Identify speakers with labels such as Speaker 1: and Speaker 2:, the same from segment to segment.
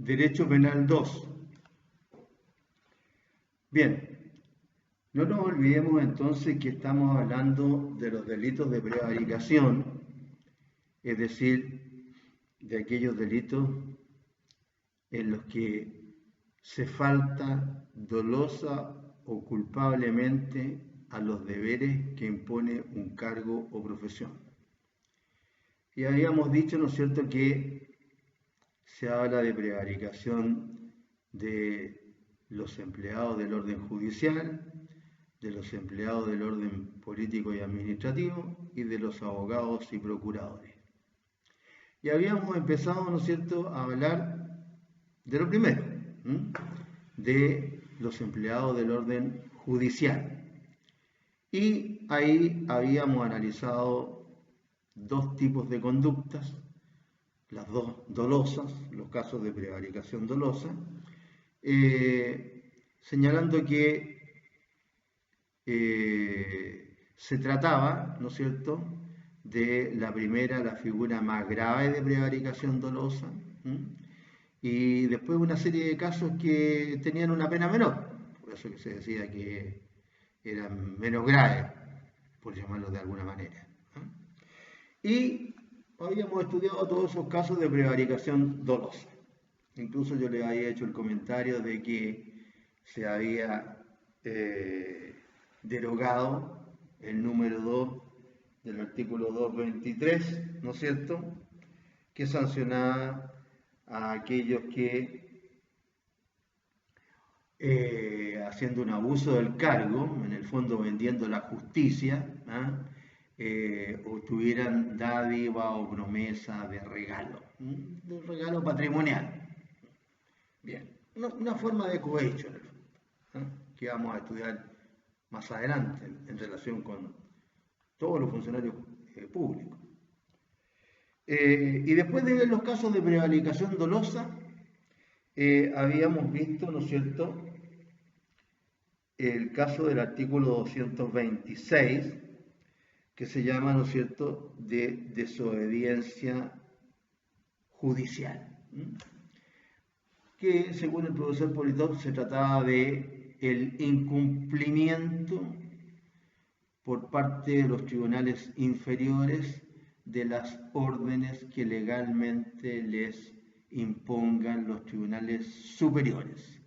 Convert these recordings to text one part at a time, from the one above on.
Speaker 1: Derecho Penal 2. Bien, no nos olvidemos entonces que estamos hablando de los delitos de prevaricación, es decir, de aquellos delitos en los que se falta dolosa o culpablemente a los deberes que impone un cargo o profesión. Y habíamos dicho, ¿no es cierto?, que se habla de prevaricación de los empleados del orden judicial, de los empleados del orden político y administrativo y de los abogados y procuradores. Y habíamos empezado, ¿no es cierto?, a hablar de lo primero, de los empleados del orden judicial. Y ahí habíamos analizado dos tipos de conductas, las dos dolosas, los casos de prevaricación dolosa, señalando que se trataba, ¿no es cierto?, de la primera, la figura más grave de prevaricación dolosa, y después una serie de casos que tenían una pena menor, por eso que se decía que eran menos graves, por llamarlo de alguna manera. Y habíamos estudiado todos esos casos de prevaricación dolosa. Incluso yo les había hecho el comentario de que se había derogado el número 2 del artículo 223, ¿no es cierto?, que sancionaba a aquellos que, haciendo un abuso del cargo, en el fondo vendiendo la justicia, obtuvieran dádiva o promesa de regalo patrimonial. Bien, una forma de cohecho, que vamos a estudiar más adelante en relación con todos los funcionarios públicos. Y después de ver los casos de prevaricación dolosa, habíamos visto, ¿no es cierto?, el caso del artículo 226, que se llama, ¿no es cierto?, de desobediencia judicial, que según el profesor Politov se trataba de el incumplimiento por parte de los tribunales inferiores de las órdenes que legalmente les impongan los tribunales superiores.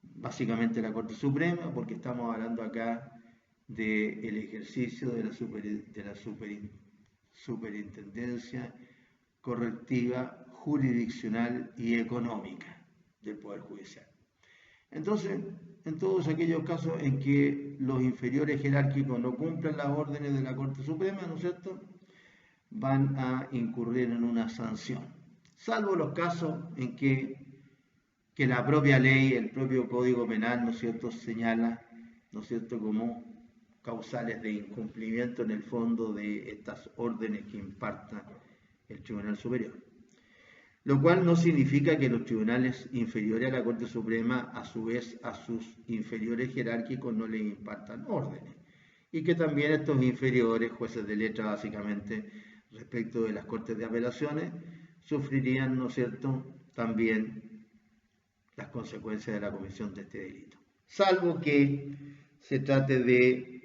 Speaker 1: Básicamente la Corte Suprema, porque estamos hablando acá del ejercicio de la superintendencia correctiva, jurisdiccional y económica del Poder Judicial. Entonces, en todos aquellos casos en que los inferiores jerárquicos no cumplan las órdenes de la Corte Suprema, ¿no es cierto?, van a incurrir en una sanción, salvo los casos en que la propia ley, el propio Código Penal, ¿no es cierto?, señala, ¿no es cierto?, como causales de incumplimiento en el fondo de estas órdenes que imparta el Tribunal Superior. Lo cual no significa que los tribunales inferiores a la Corte Suprema, a su vez, a sus inferiores jerárquicos no les impartan órdenes. Y que también estos inferiores, jueces de letra básicamente, respecto de las Cortes de Apelaciones, sufrirían, ¿no es cierto?, también las consecuencias de la comisión de este delito. Salvo que se trate de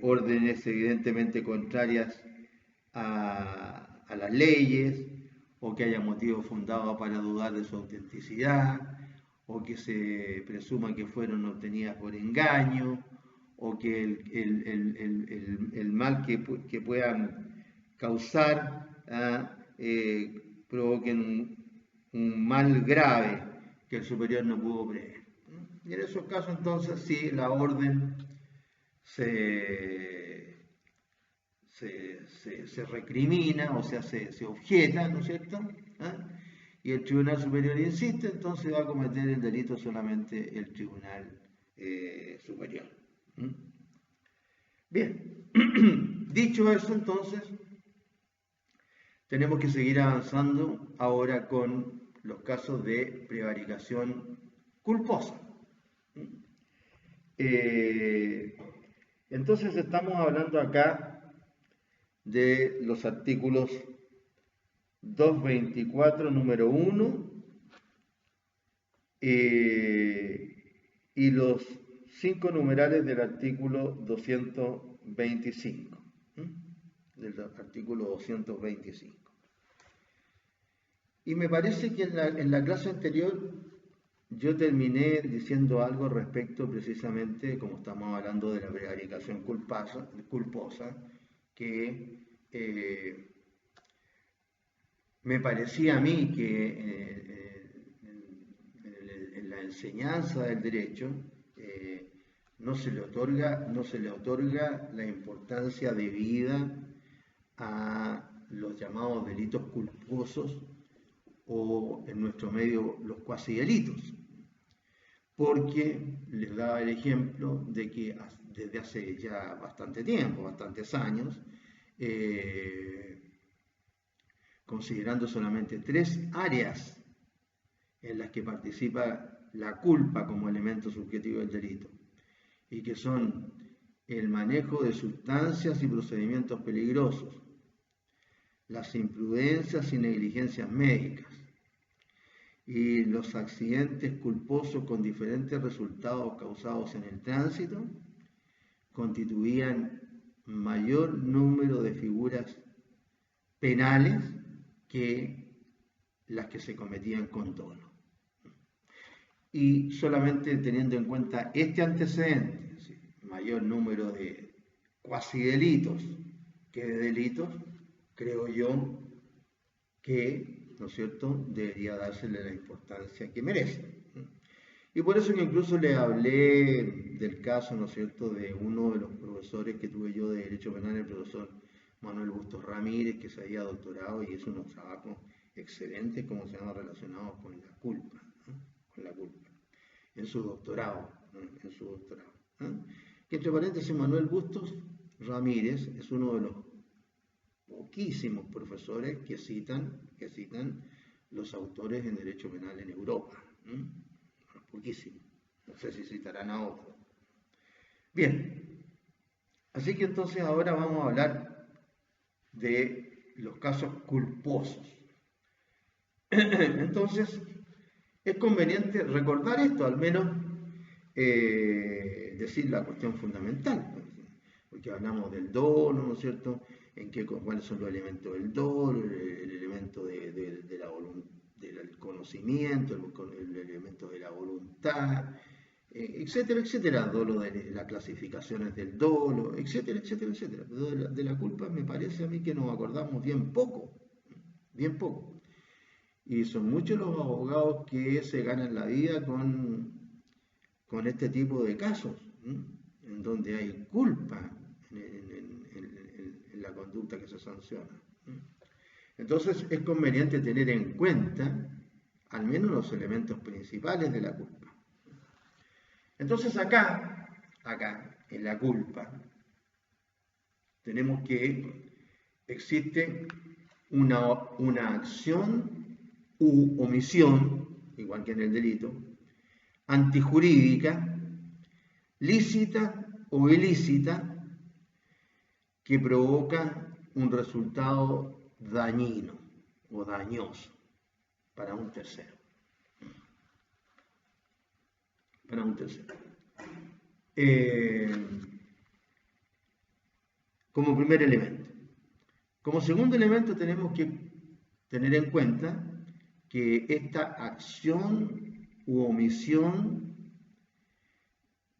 Speaker 1: órdenes evidentemente contrarias a las leyes, o que haya motivos fundados para dudar de su autenticidad, o que se presuma que fueron obtenidas por engaño, o que el mal que puedan causar provoquen un mal grave que el superior no pudo prever. Y en esos casos entonces sí, la orden se recrimina, o sea, se objeta, ¿no es cierto?, y el Tribunal Superior insiste, entonces va a cometer el delito solamente el Tribunal Superior. Bien, dicho eso, entonces, tenemos que seguir avanzando ahora con los casos de prevaricación culposa. Entonces estamos hablando acá de los artículos 224, número 1, y los 5 numerales del artículo 225. Del artículo 225. Y me parece que en la clase anterior yo terminé diciendo algo respecto precisamente, como estamos hablando de la prevaricación culposa, que me parecía a mí que en la enseñanza del derecho no se le otorga la importancia debida a los llamados delitos culposos o en nuestro medio los cuasi delitos, porque les daba el ejemplo de que desde hace ya bastante tiempo, bastantes años, considerando solamente 3 áreas en las que participa la culpa como elemento subjetivo del delito, y que son el manejo de sustancias y procedimientos peligrosos, las imprudencias y negligencias médicas, y los accidentes culposos con diferentes resultados causados en el tránsito, constituían mayor número de figuras penales que las que se cometían con dolo. Y solamente teniendo en cuenta este antecedente, mayor número de cuasi delitos que de delitos, creo yo que, ¿no es cierto?, debería dársele la importancia que merece. Y por eso que incluso le hablé del caso, ¿no es cierto?, de uno de los profesores que tuve yo de Derecho Penal, el profesor Manuel Bustos Ramírez, que se había doctorado y hizo unos trabajos excelentes, como se llama, relacionados con la culpa, ¿no?, con la culpa, en su doctorado, ¿no?, en su doctorado, ¿no?, que entre paréntesis Manuel Bustos Ramírez es uno de los poquísimos profesores que citan los autores en Derecho Penal en Europa, ¿no?, poquísimo, no sé si citarán a otros. Bien, así que entonces ahora vamos a hablar de los casos culposos. Entonces, es conveniente recordar esto, al menos decir la cuestión fundamental, ¿no?, porque hablamos del dolo, ¿no es cierto?, cuáles son los elementos del dolo, el elemento de la voluntad, del conocimiento, el elemento de la voluntad, etcétera, etcétera, dolo de las clasificaciones del dolo, etcétera, etcétera, etcétera. De la culpa me parece a mí que nos acordamos bien poco, bien poco. Y son muchos los abogados que se ganan la vida con este tipo de casos, ¿no?, en donde hay culpa en la conducta que se sanciona. Entonces es conveniente tener en cuenta al menos los elementos principales de la culpa. Entonces acá, en la culpa, tenemos que existe una acción u omisión, igual que en el delito, antijurídica, lícita o ilícita, que provoca un resultado dañino o dañoso para un tercero. Para un tercero. Como primer elemento. Como segundo elemento tenemos que tener en cuenta que esta acción u omisión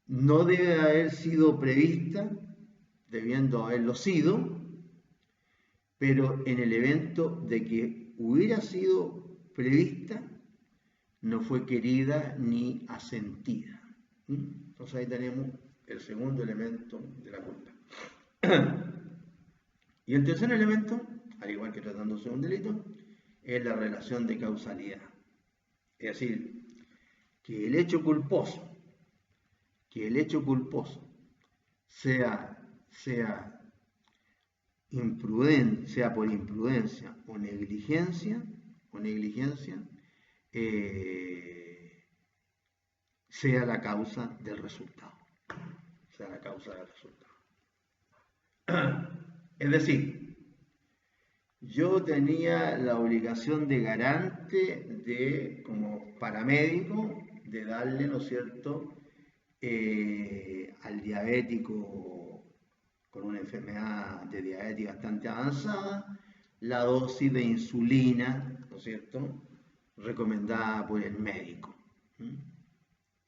Speaker 1: no debe haber sido prevista, debiendo haberlo sido, pero en el evento de que hubiera sido prevista, no fue querida ni asentida. Entonces ahí tenemos el segundo elemento de la culpa. Y el tercer elemento, al igual que tratándose de un delito, es la relación de causalidad. Es decir, que el hecho culposo sea imprudente, sea por imprudencia o negligencia, sea la causa del resultado. Es decir, yo tenía la obligación de garante como paramédico, de darle, ¿no es cierto?, al diabético con una enfermedad de diabetes bastante avanzada, la dosis de insulina, ¿no es cierto?, recomendada por el médico.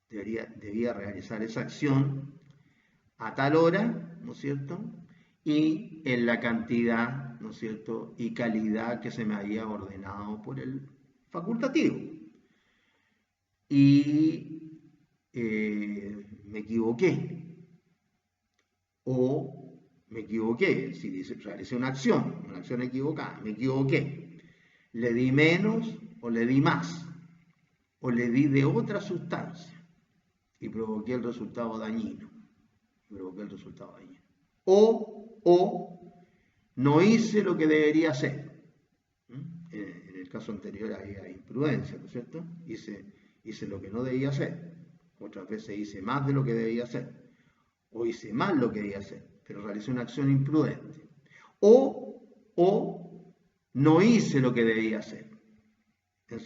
Speaker 1: Debía realizar esa acción a tal hora, ¿no es cierto?, y en la cantidad, ¿no es cierto?, y calidad que se me había ordenado por el facultativo. Y me equivoqué, o me equivoqué, si realicé una acción equivocada, me equivoqué, le di menos o le di más, o le di de otra sustancia y provoqué el resultado dañino, o no hice lo que debería hacer. En el caso anterior había imprudencia, ¿no es cierto? Hice lo que no debía hacer. Otras veces hice más de lo que debía hacer. O hice mal lo que debía hacer, pero realicé una acción imprudente. O no hice lo que debía hacer en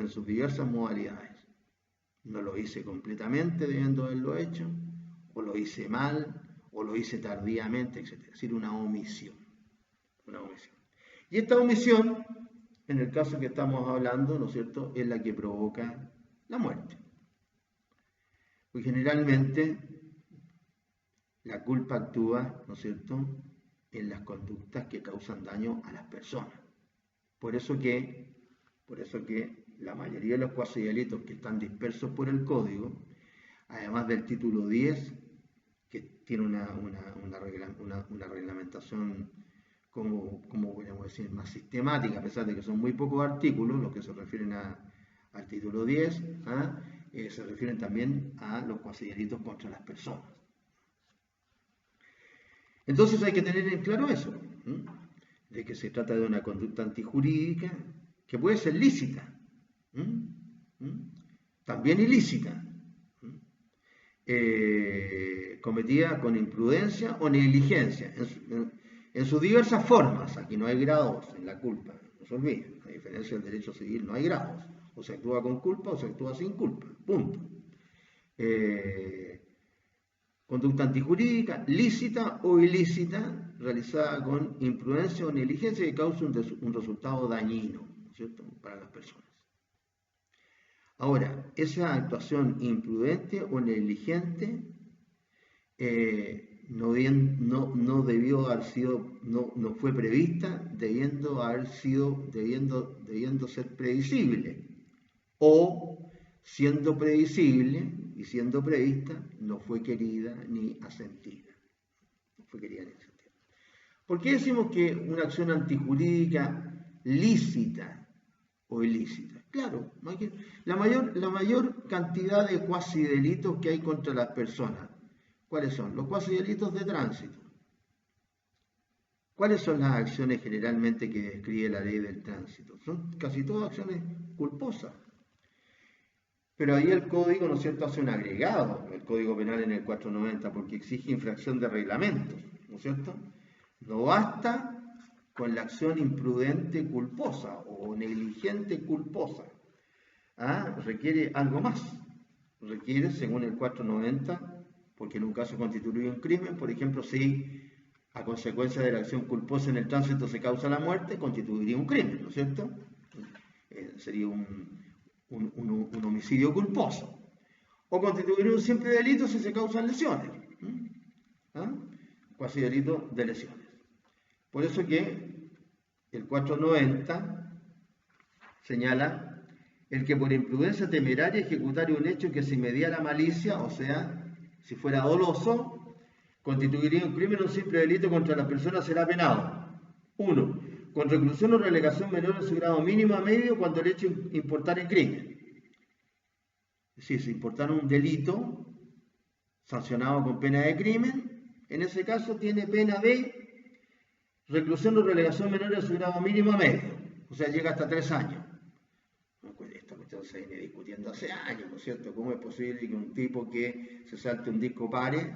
Speaker 1: sus diversas modalidades. No lo hice completamente debiendo haberlo hecho, o lo hice mal, o lo hice tardíamente, etc. Es decir, una omisión. Y esta omisión, en el caso que estamos hablando, ¿no es cierto?, es la que provoca la muerte. Pues generalmente la culpa actúa, ¿no es cierto?, en las conductas que causan daño a las personas. Por eso que la mayoría de los cuasi delitos que están dispersos por el Código, además del título 10, que tiene una reglamentación, como podríamos decir, más sistemática, a pesar de que son muy pocos artículos los que se refieren al título 10, se refieren también a los cuasi delitos contra las personas. Entonces hay que tener en claro eso, de que se trata de una conducta antijurídica que puede ser lícita, también ilícita, cometida con imprudencia o negligencia, en sus diversas formas. Aquí no hay grados en la culpa, no se olviden, a diferencia del derecho civil no hay grados, o se actúa con culpa o se actúa sin culpa, punto. Conducta antijurídica, lícita o ilícita, realizada con imprudencia o negligencia que causa un resultado dañino, ¿no es cierto?, para las personas. Ahora, esa actuación imprudente o negligente no debió haber sido, no fue prevista, debiendo ser previsible, o siendo previsible y siendo prevista, no fue querida ni asentida. ¿Por qué decimos que una acción antijurídica lícita o ilícita? Claro, la mayor cantidad de cuasi delitos que hay contra las personas, ¿cuáles son? Los cuasi delitos de tránsito. ¿Cuáles son las acciones generalmente que describe la ley del tránsito? Son casi todas acciones culposas. Pero ahí el código, ¿no es cierto?, hace un agregado, el Código Penal en el 490, porque exige infracción de reglamentos, ¿no es cierto? No basta con la acción imprudente culposa o negligente culposa. Requiere algo más. Requiere, según el 490, porque en un caso constituye un crimen, por ejemplo, si a consecuencia de la acción culposa en el tránsito se causa la muerte, constituiría un crimen, ¿no es cierto? Sería un homicidio culposo. O constituiría un simple delito si se causan lesiones. Cuasi delito de lesiones. Por eso que el 490 señala el que por imprudencia temeraria ejecutara un hecho que se mediara malicia, o sea, si fuera doloso, constituiría un crimen o un simple delito contra la persona, será penado. 1. Con reclusión o relegación menor en su grado mínimo a medio cuando el hecho importara en crimen. Es decir, si importara un delito sancionado con pena de crimen, en ese caso tiene pena de reclusión o relegación menor en su grado mínimo a medio, o sea, llega hasta 3 años. Esta cuestión se viene discutiendo hace años, ¿no es cierto? ¿Cómo es posible que un tipo que se salte un disco pare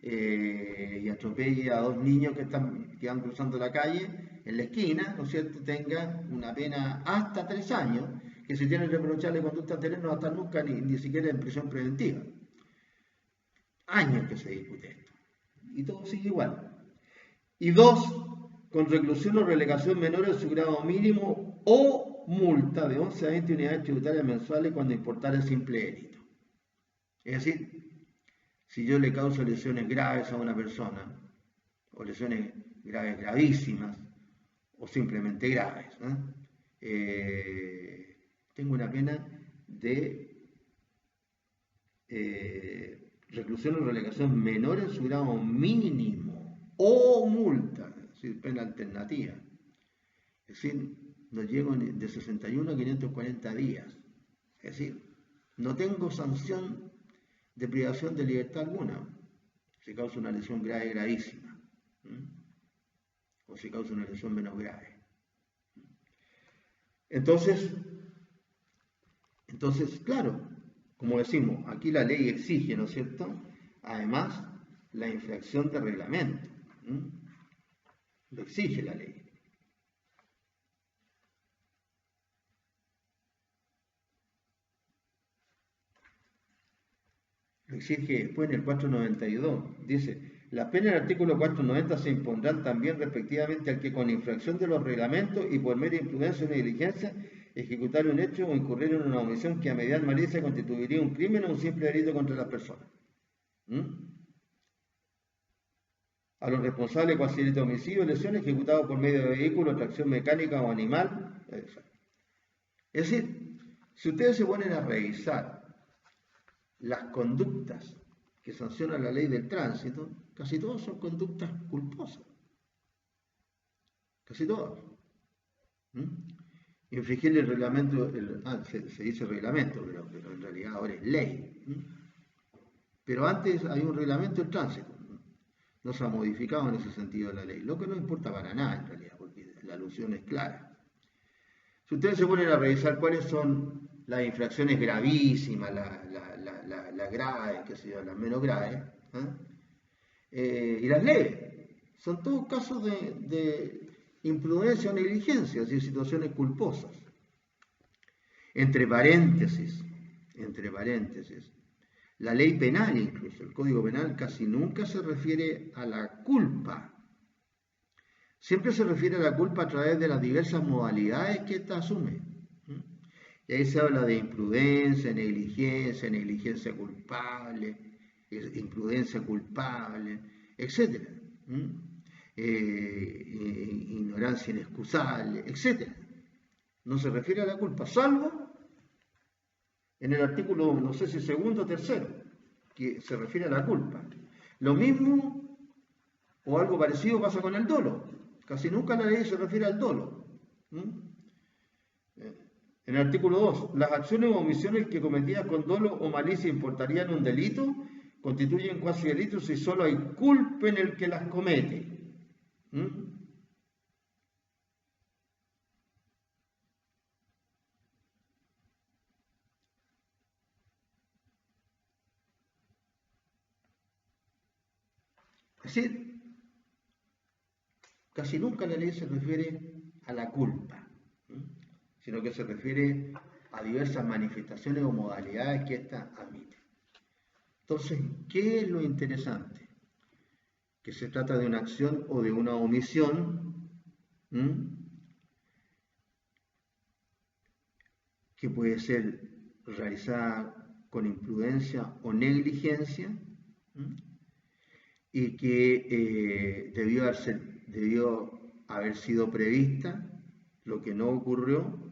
Speaker 1: y atropelle a 2 niños que van cruzando la calle en la esquina, ¿no es cierto?, tenga una pena hasta 3 años, que si tiene reprochable conducta anterior no va a estar nunca ni siquiera en prisión preventiva. Años que se discute esto. Y todo sigue igual. Y 2, con reclusión o relegación menor en su grado mínimo o multa de 11 a 20 unidades tributarias mensuales cuando importara el simple delito. Es decir, si yo le causo lesiones graves a una persona, o lesiones graves gravísimas, o simplemente graves, tengo una pena de reclusión o relegación menor en su grado mínimo o multa, es decir, pena alternativa. Es decir, no llego de 61 a 540 días. Es decir, no tengo sanción de privación de libertad alguna. Si causa una lesión grave gravísima. O si causa una lesión menos grave. Entonces, claro, como decimos, aquí la ley exige, ¿no es cierto?, además, la infracción de reglamento. Lo exige la ley. Lo exige después en el 492. Dice, las penas del artículo 490 se impondrán también respectivamente al que con infracción de los reglamentos y por mera imprudencia o negligencia ejecutar un hecho o incurrir en una omisión que a mediana malicia constituiría un crimen o un simple delito contra las personas. A los responsables de cualquier delito de homicidio o lesión ejecutado por medio de vehículo, tracción mecánica o animal. Es decir, si ustedes se ponen a revisar las conductas que sanciona la ley del tránsito, casi todas son conductas culposas. Casi todas. Infringir el reglamento, se dice reglamento, pero en realidad ahora es ley. Pero antes hay un reglamento del tránsito. No se ha modificado en ese sentido la ley, lo que no importa para nada en realidad, porque la alusión es clara. Si ustedes se ponen a revisar cuáles son las infracciones gravísimas, las graves, qué sé yo, las menos graves, y las leves, son todos casos de imprudencia o negligencia, es decir, situaciones culposas. Entre paréntesis, la ley penal incluso, el Código Penal casi nunca se refiere a la culpa. Siempre se refiere a la culpa a través de las diversas modalidades que ésta asume. Y ahí se habla de imprudencia, negligencia culpable, imprudencia culpable, etc. Ignorancia inexcusable, etc. No se refiere a la culpa, salvo en el artículo, no sé si segundo o tercero, que se refiere a la culpa. Lo mismo o algo parecido pasa con el dolo. Casi nunca la ley se refiere al dolo. En el artículo 2, las acciones o omisiones que cometidas con dolo o malicia importarían un delito, constituyen cuasi delitos si solo hay culpa en el que las comete. Es decir, casi nunca la ley se refiere a la culpa, sino que se refiere a diversas manifestaciones o modalidades que ésta admite. Entonces, ¿qué es lo interesante? Que se trata de una acción o de una omisión que puede ser realizada con imprudencia o negligencia y que debió haber sido prevista, lo que no ocurrió,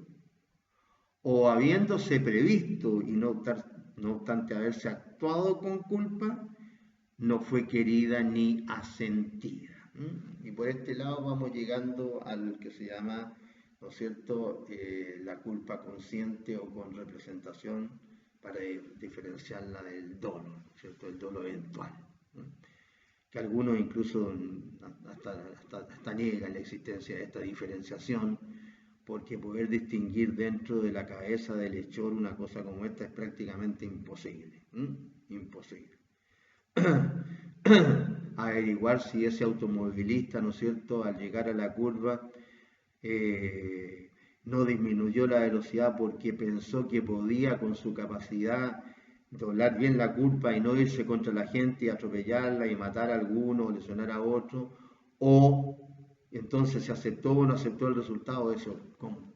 Speaker 1: o habiéndose previsto y no obstante haberse actuado con culpa, no fue querida ni asentida. Y por este lado vamos llegando al que se llama, ¿no es cierto?, la culpa consciente o con representación para diferenciarla del dolo, ¿no es cierto?, el dolo eventual. Que algunos incluso hasta niegan la existencia de esta diferenciación, porque poder distinguir dentro de la cabeza del hechor una cosa como esta es prácticamente imposible. Imposible. Averiguar si ese automovilista, ¿no es cierto?, al llegar a la curva no disminuyó la velocidad porque pensó que podía con su capacidad doblar bien la curva y no irse contra la gente y atropellarla y matar a alguno o lesionar a otro, o entonces se aceptó o no aceptó el resultado de eso. ¿Cómo?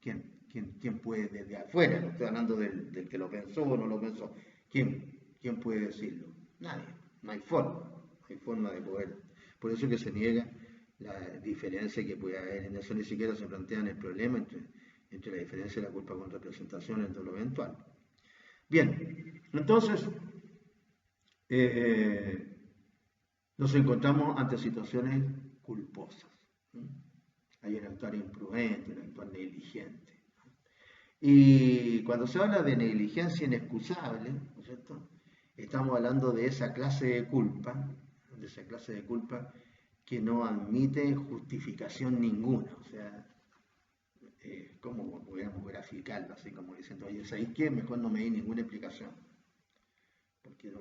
Speaker 1: ¿Quién puede desde afuera? No estoy hablando del que lo pensó o no lo pensó. ¿Quién puede decirlo? Nadie. No hay forma. No hay forma de poder. Por eso que se niega la diferencia que puede haber. En eso ni siquiera se plantean el problema entre la diferencia de la culpa con representación entre lo eventual. Bien, entonces nos encontramos ante situaciones culposas. Hay un actuar imprudente, un actuar negligente. Y cuando se habla de negligencia inexcusable, ¿no es cierto? Estamos hablando de esa clase de culpa, que no admite justificación ninguna. O sea, ¿cómo podríamos graficarlo? Así como diciendo, oye, ¿sabéis qué? Mejor no me di ninguna explicación. Porque la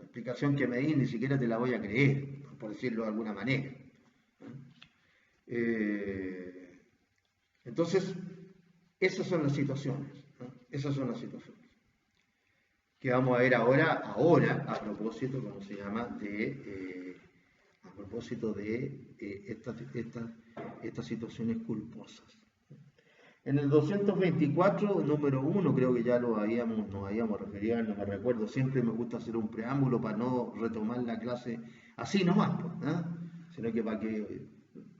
Speaker 1: explicación que me di ni siquiera te la voy a creer, por decirlo de alguna manera. Entonces, esas son las situaciones, ¿no? Esas son las situaciones que vamos a ver ahora a propósito, ¿cómo se llama? A propósito de estas situaciones culposas. En el 224, número 1, creo que ya nos habíamos referido, no me recuerdo, siempre me gusta hacer un preámbulo para no retomar la clase así nomás, ¿eh? Sino que para que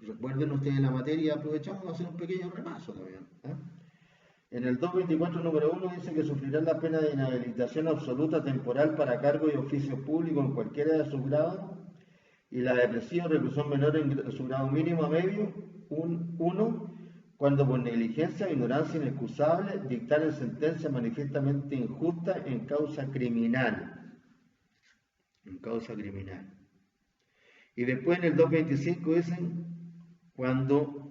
Speaker 1: recuerden ustedes la materia, aprovechamos de hacer un pequeño repaso también. En el 224, número 1, dice que sufrirán la pena de inhabilitación absoluta temporal para cargo y oficio público en cualquiera de sus grados, y la de presidio reclusión menor en su grado mínimo a medio, 1, cuando por negligencia o ignorancia inexcusable dictaren sentencia manifiestamente injusta en causa criminal. En causa criminal. Y después en el 225 dicen cuando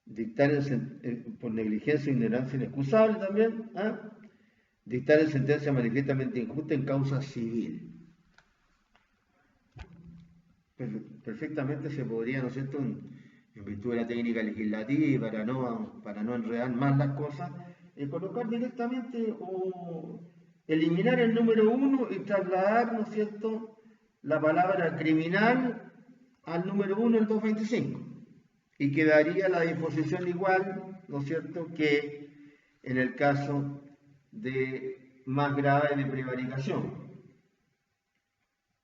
Speaker 1: dictaren por negligencia o ignorancia inexcusable también, dictaren sentencia manifiestamente injusta en causa civil. Perfectamente se podría, ¿no es cierto?, en virtud de la técnica legislativa y para no enredar más las cosas, colocar directamente o eliminar el número 1 y trasladar, ¿no es cierto?, la palabra criminal al número 1 en 225. Y quedaría la disposición igual, ¿no es cierto?, que en el caso de más grave de prevaricación.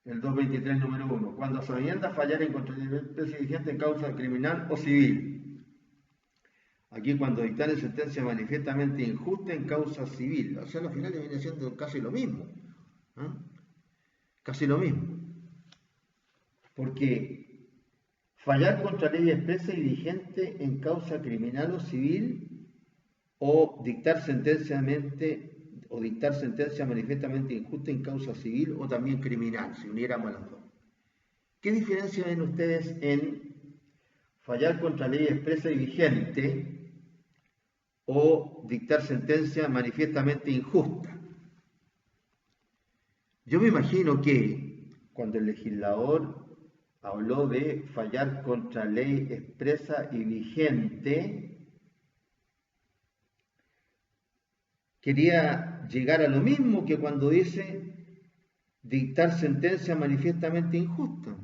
Speaker 1: El 223, número 1. Cuando a sabiendas fallaren contra el especie vigente en causa criminal o civil. Aquí cuando dictaren sentencia manifiestamente injusta en causa civil. O sea, al final viene siendo casi lo mismo. Casi lo mismo. Porque fallar contra ley expresa y vigente en causa criminal o civil, o dictar sentencia manifiestamente injusta en causa civil o también criminal, si uniéramos las dos. ¿Qué diferencia ven ustedes en fallar contra ley expresa y vigente o dictar sentencia manifiestamente injusta? Yo me imagino que cuando el legislador habló de fallar contra ley expresa y vigente, quería llegar a lo mismo que cuando dice dictar sentencia manifiestamente injusta.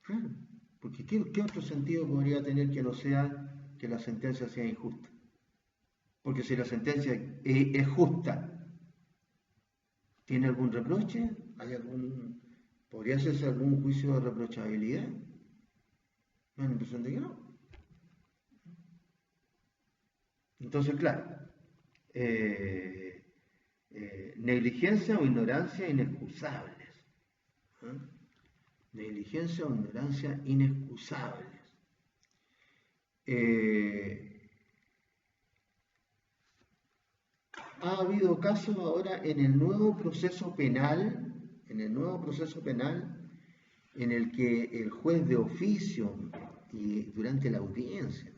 Speaker 1: Claro, porque ¿qué otro sentido podría tener que no sea que la sentencia sea injusta? Porque si la sentencia es justa, ¿tiene algún reproche? ¿Podría hacerse algún juicio de reprochabilidad? Me da la impresión de que no. Entonces, claro, negligencia o ignorancia inexcusables. Negligencia o ignorancia inexcusables. Ha habido casos ahora en el nuevo proceso penal, en el que el juez de oficio y durante la audiencia,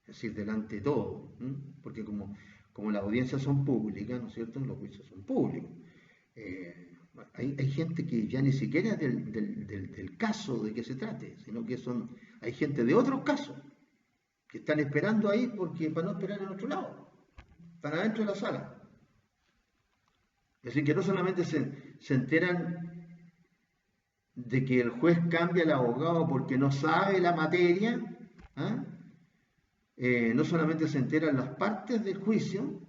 Speaker 1: es decir, delante de todo, porque como las audiencias son públicas, ¿no es cierto?, los juicios son públicos. Hay gente que ya ni siquiera es del caso de que se trate, sino que hay gente de otros casos que están esperando ahí porque para no esperar en otro lado, están adentro de la sala. Es decir, que no solamente se enteran de que el juez cambia al abogado porque no sabe la materia, ¿ah? No solamente se enteran las partes del juicio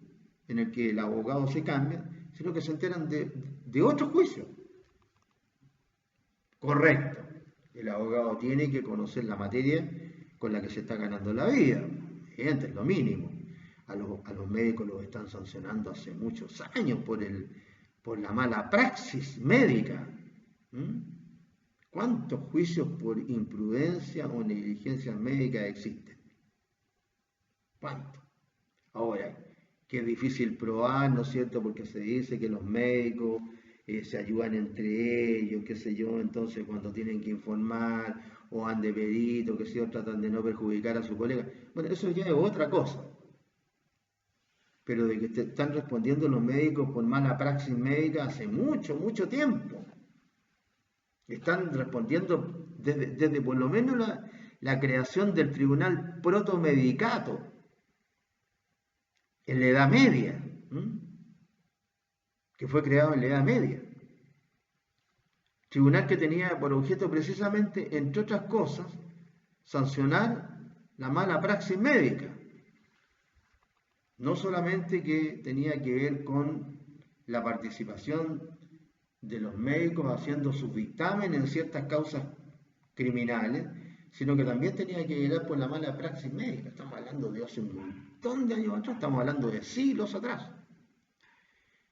Speaker 1: en el que el abogado se cambia, sino que se enteran de otro juicio. Correcto. El abogado tiene que conocer la materia con la que se está ganando la vida. Evidente, es lo mínimo. A los médicos los están sancionando hace muchos años por la mala praxis médica. ¿Cuántos juicios por imprudencia o negligencia médica existen? ¿Cuántos? Ahora, que es difícil probar, ¿no es cierto? Porque se dice que los médicos se ayudan entre ellos, qué sé yo, entonces cuando tienen que informar o han de perito, qué sé yo, tratan de no perjudicar a su colega. Bueno, eso ya es otra cosa. Pero de que están respondiendo los médicos por mala praxis médica hace mucho, mucho tiempo. Están respondiendo desde por lo menos la creación del tribunal protomedicato en la Edad Media, que fue creado en la Edad Media. Tribunal que tenía por objeto precisamente, entre otras cosas, sancionar la mala praxis médica. No solamente que tenía que ver con la participación de los médicos haciendo sus dictámenes en ciertas causas criminales, sino que también tenía que velar por la mala praxis médica. Estamos hablando de hace un montón de años atrás, estamos hablando de siglos atrás.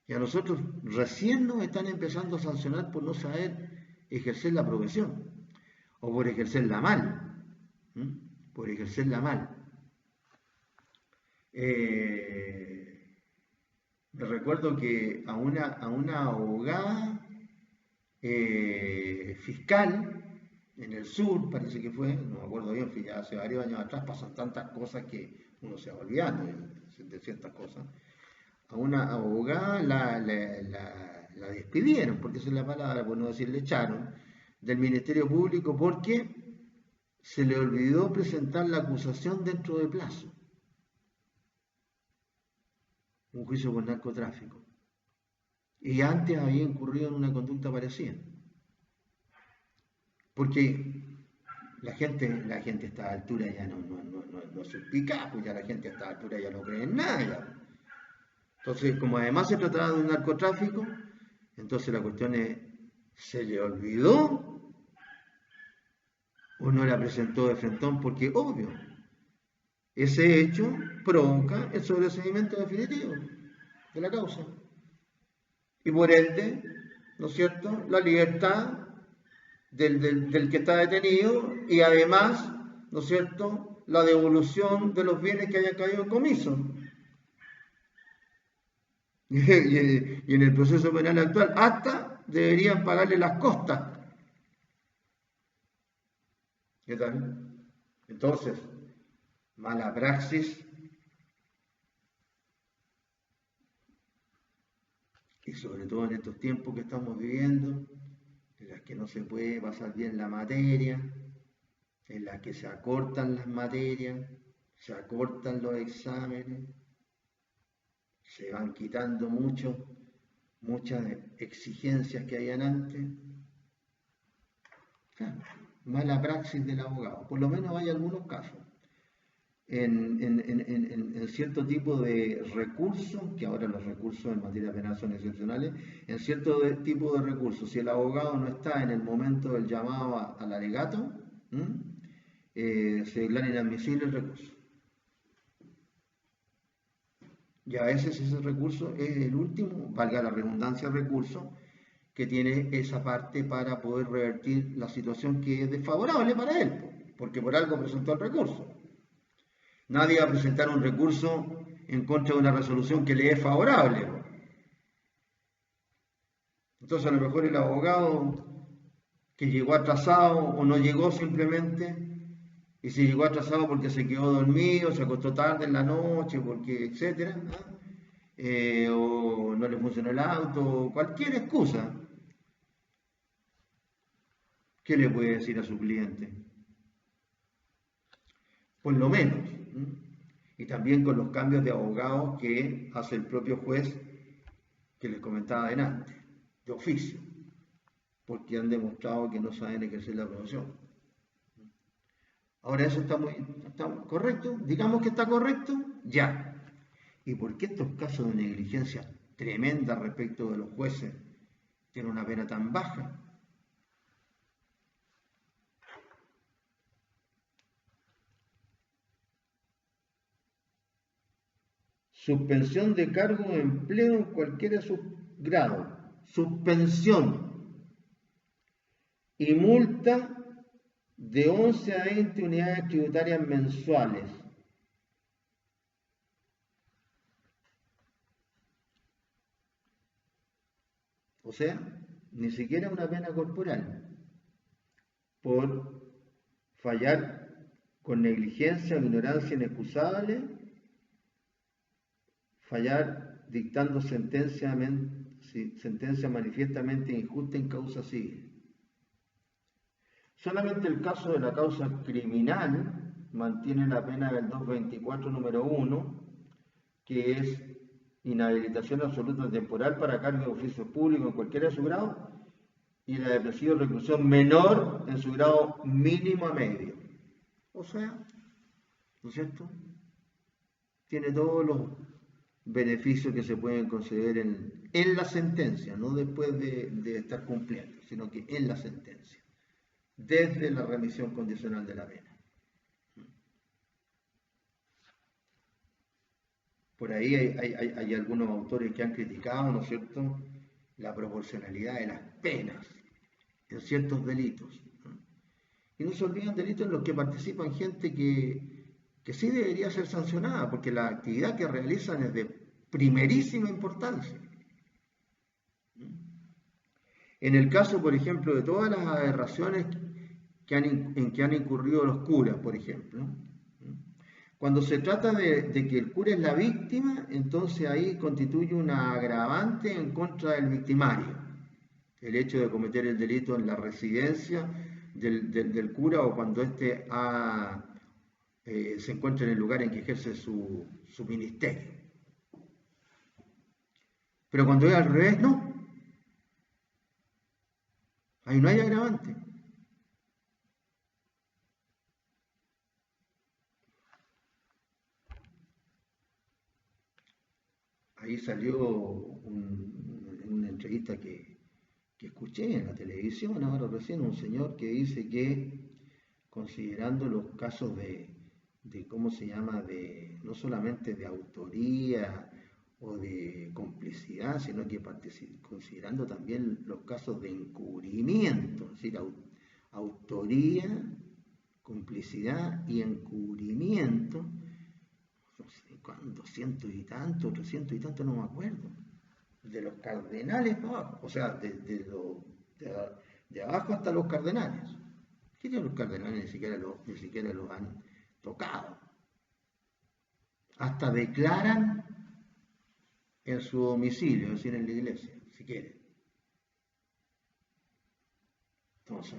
Speaker 1: Y a nosotros recién nos están empezando a sancionar por no saber ejercer la profesión, o por ejercerla mal, por ejercerla mal. Me recuerdo que a una abogada fiscal en el sur, parece que fue, no me acuerdo bien, ya hace varios años atrás, pasan tantas cosas que uno se va olvidando de ciertas cosas. A una abogada la despidieron, porque esa es la palabra, por no decir le echaron, del Ministerio Público porque se le olvidó presentar la acusación dentro de plazo. Un juicio por narcotráfico. Y antes había incurrido en una conducta parecida. Porque la gente a esta altura ya no es suspicaz, pues ya la gente a esta altura ya no cree en nada. Entonces, como además se trataba de un narcotráfico, entonces la cuestión es, ¿se le olvidó o no la presentó de frentón? Porque, obvio, ese hecho provoca el sobreseimiento definitivo de la causa. Y por ende, ¿no es cierto?, la libertad del que está detenido y además, ¿no es cierto?, la devolución de los bienes que haya caído en comiso. Y en el proceso penal actual, hasta deberían pagarle las costas. ¿Qué tal? Entonces, mala praxis y sobre todo en estos tiempos que estamos viviendo, en las que no se puede pasar bien la materia, en las que se acortan las materias, se acortan los exámenes, se van quitando muchas exigencias que habían antes. Claro, mala praxis del abogado, por lo menos hay algunos casos. En cierto tipo de recursos, que ahora los recursos en materia penal son excepcionales, en cierto tipo de recursos, si el abogado no está en el momento del llamado al alegato, se declara inadmisible el recurso. Y a veces ese recurso es el último, valga la redundancia, recurso que tiene esa parte para poder revertir la situación que es desfavorable para él, porque por algo presentó el recurso. Nadie va a presentar un recurso en contra de una resolución que le es favorable. Entonces a lo mejor el abogado que llegó atrasado o no llegó simplemente, y si llegó atrasado porque se quedó dormido, se acostó tarde en la noche, porque etcétera, o no le funcionó el auto, cualquier excusa, ¿Qué le puede decir a su cliente? Por lo menos. Y también con los cambios de abogados que hace el propio juez que les comentaba adelante, de oficio, porque han demostrado que no saben ejercer la profesión. Ahora eso está correcto, digamos que está correcto, ya. ¿Y por qué estos casos de negligencia tremenda respecto de los jueces tienen una pena tan baja? Suspensión de cargo de empleo en cualquiera de sus grados. Suspensión. Y multa de 11 a 20 unidades tributarias mensuales. O sea, ni siquiera una pena corporal por fallar con negligencia o ignorancia inexcusable, fallar dictando sentencia manifiestamente injusta en causa civil. Solamente el caso de la causa criminal mantiene la pena del 224 número 1, que es inhabilitación absoluta temporal para cargo de oficio público en cualquiera de su grado, y la de presidio de reclusión menor en su grado mínimo a medio. O sea, ¿no es cierto? Tiene todos los beneficios que se pueden conceder en la sentencia, no después de estar cumpliendo, sino que en la sentencia, desde la remisión condicional de la pena. Por ahí hay algunos autores que han criticado, ¿no es cierto?, la proporcionalidad de las penas en ciertos delitos. Y no se olvidan delitos en los que participan gente que sí debería ser sancionada, porque la actividad que realizan es de primerísima importancia. En el caso, por ejemplo, de todas las aberraciones en que han incurrido los curas, por ejemplo, cuando se trata de que el cura es la víctima, entonces ahí constituye una agravante en contra del victimario. El hecho de cometer el delito en la residencia del cura o cuando éste se encuentra en el lugar en que ejerce su ministerio. Pero cuando es al revés, no. Ahí no hay agravante. Ahí salió una entrevista que escuché en la televisión ahora recién, un señor que dice que, considerando los casos de ¿cómo se llama?, no solamente de autoría o de complicidad, sino que considerando también los casos de encubrimiento, es decir, autoría, complicidad y encubrimiento, no sé cuándo, 200 y tanto, 300 y tanto, no me acuerdo, de los cardenales para abajo, o sea, de abajo hasta los cardenales. Que los cardenales ni siquiera los han tocado. Hasta declaran en su domicilio, es decir, en la iglesia, si quieren. Entonces,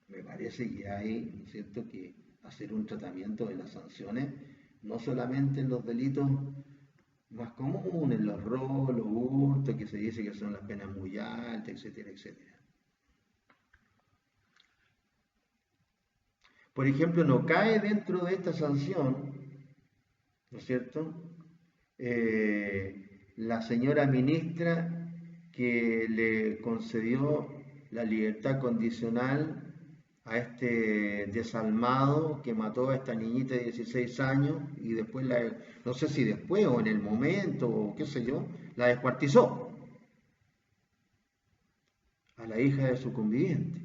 Speaker 1: me parece que hay, ¿no es cierto?, que hacer un tratamiento de las sanciones, no solamente en los delitos más comunes, los robos, los hurtos, que se dice que son las penas muy altas, etcétera, etcétera. Por ejemplo, no cae dentro de esta sanción, ¿no es cierto?, la señora ministra que le concedió la libertad condicional a este desalmado que mató a esta niñita de 16 años y después, no sé si después o en el momento o qué sé yo, la descuartizó a la hija de su conviviente.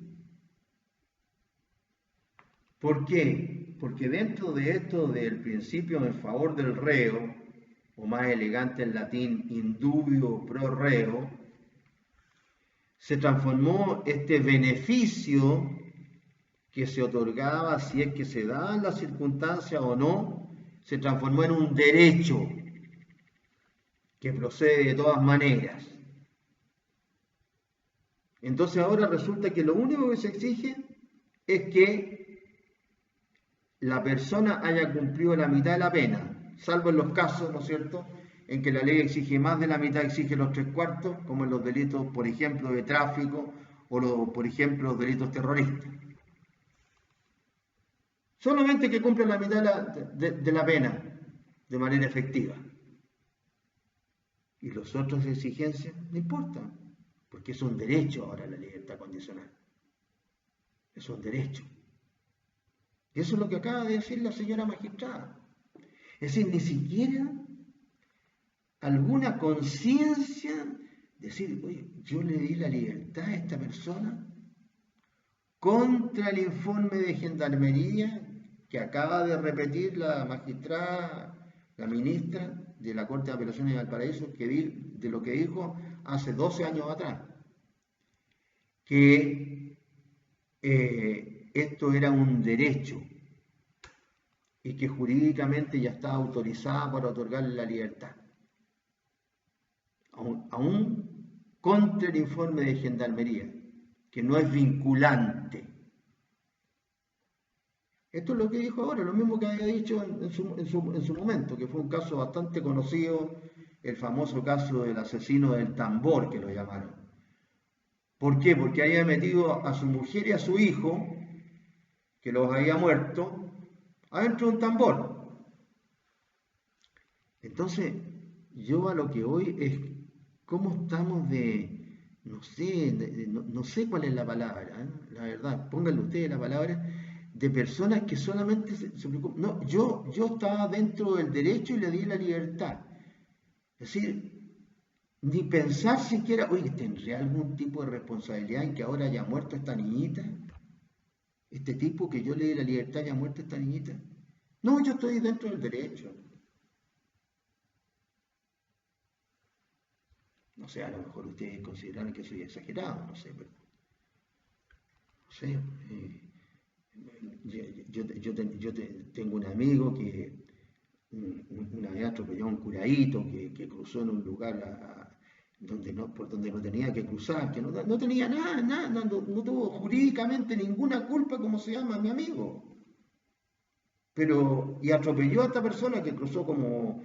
Speaker 1: ¿Por qué? Porque dentro de esto del principio en favor del reo, o más elegante en latín, indubio pro reo, se transformó este beneficio que se otorgaba, si es que se daban las circunstancias o no, se transformó en un derecho que procede de todas maneras. Entonces ahora resulta que lo único que se exige es que la persona haya cumplido la mitad de la pena, salvo en los casos, ¿no es cierto?, en que la ley exige más de la mitad, exige los 3/4, como en los delitos, por ejemplo, de tráfico o, por ejemplo, los delitos terroristas. Solamente que cumpla la mitad de la pena de manera efectiva. Y las otras exigencias no importan, porque es un derecho ahora la libertad condicional. Es un derecho. Y eso es lo que acaba de decir la señora magistrada. Es decir, ni siquiera alguna conciencia, decir, oye, yo le di la libertad a esta persona contra el informe de gendarmería que acaba de repetir la magistrada, la ministra de la Corte de Apelaciones de Valparaíso, de lo que dijo hace 12 años atrás, que esto era un derecho y que jurídicamente ya estaba autorizada para otorgarle la libertad. Aún contra el informe de gendarmería, que no es vinculante. Esto es lo que dijo ahora, lo mismo que había dicho en su momento, que fue un caso bastante conocido, el famoso caso del asesino del tambor, que lo llamaron. ¿Por qué? Porque había metido a su mujer y a su hijo, que los había muerto, adentro de un tambor. Entonces, yo a lo que voy es cómo estamos no sé, no sé cuál es la palabra, ¿eh? La verdad, pónganle ustedes la palabra, de personas que solamente se preocupan. No, yo estaba dentro del derecho y le di la libertad. Es decir, ni pensar siquiera, oye, ¿tendré algún tipo de responsabilidad en que ahora haya muerto esta niñita? Este tipo que yo le di la libertad haya muerto esta niñita. No, yo estoy dentro del derecho. No sé, a lo mejor ustedes consideran que soy exagerado, no sé, pero no sé. Tengo un amigo que una vez atropelló a un curadito que cruzó en un lugar por donde no tenía que cruzar, que no tenía nada, no tuvo jurídicamente ninguna culpa, como se llama mi amigo. Y atropelló a esta persona que cruzó como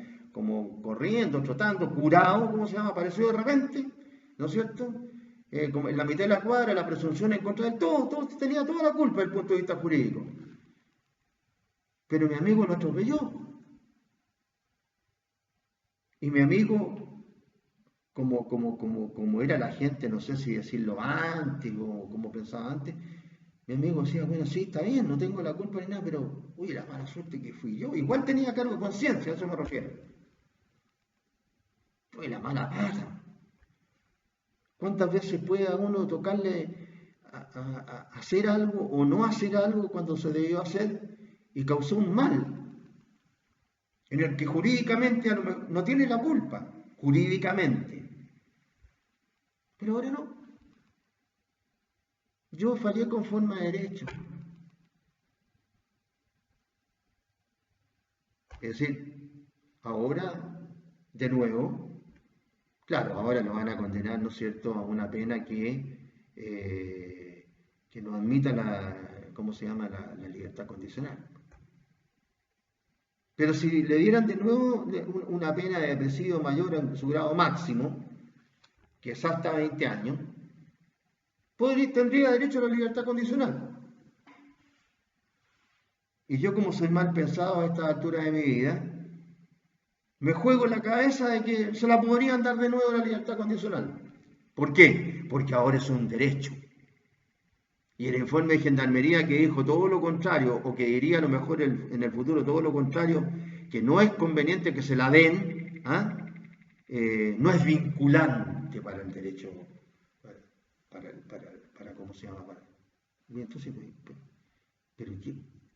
Speaker 1: corriendo, trotando, curado, como se llama, apareció de repente, ¿no es cierto? Como en la mitad de la cuadra, la presunción en contra de él, todo tenía toda la culpa desde el punto de vista jurídico. Pero mi amigo lo atropelló. Y mi amigo, como era la gente, no sé si decirlo antes o como pensaba antes, mi amigo decía, bueno, sí, está bien, no tengo la culpa ni nada, pero, uy, la mala suerte que fui yo. Igual tenía cargo de conciencia, a eso me refiero. Fue la mala pata. ¿Cuántas veces puede a uno tocarle a hacer algo o no hacer algo cuando se debió hacer y causó un mal en el que jurídicamente no tiene la culpa, jurídicamente? Pero ahora no. Yo fallé conforme a derecho. Es decir, ahora, de nuevo, claro, ahora lo van a condenar, ¿no es cierto?, a una pena que no admita ¿cómo se llama?, la libertad condicional. Pero si le dieran de nuevo una pena de presidio mayor en su grado máximo, que es hasta 20 años, tendría derecho a la libertad condicional. Y yo, como soy mal pensado a esta altura de mi vida, me juego en la cabeza de que se la podrían dar de nuevo la libertad condicional. ¿Por qué? Porque ahora es un derecho. Y el informe de gendarmería que dijo todo lo contrario, o que diría a lo mejor en el futuro todo lo contrario, que no es conveniente que se la den, no es vinculante para el derecho, ¿cómo se llama? Y entonces,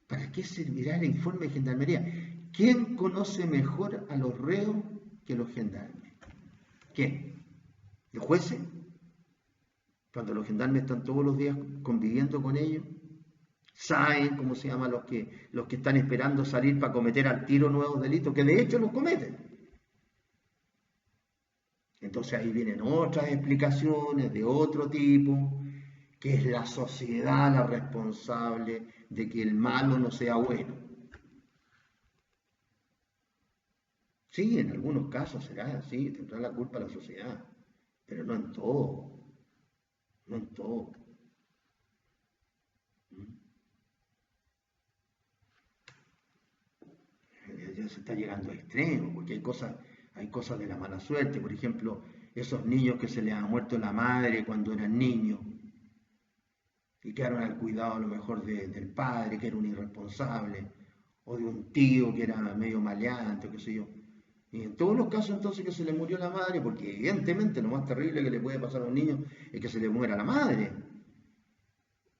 Speaker 1: ¿para qué servirá el informe de gendarmería? ¿Quién conoce mejor a los reos que los gendarmes? ¿Quién? ¿Los jueces? Cuando los gendarmes están todos los días conviviendo con ellos, saben cómo se llama los que están esperando salir para cometer al tiro nuevos delitos, que de hecho los cometen. Entonces ahí vienen otras explicaciones de otro tipo, que es la sociedad la responsable de que el malo no sea bueno. Sí, en algunos casos será así, tendrá la culpa la sociedad, pero no en todo, no en todo. Ya se está llegando a extremo, porque hay cosas de la mala suerte, por ejemplo, esos niños que se les ha muerto la madre cuando eran niños y quedaron al cuidado a lo mejor del padre, que era un irresponsable, o de un tío que era medio maleante, o qué sé yo. Y en todos los casos entonces que se le murió la madre, porque evidentemente lo más terrible que le puede pasar a un niño es que se le muera la madre.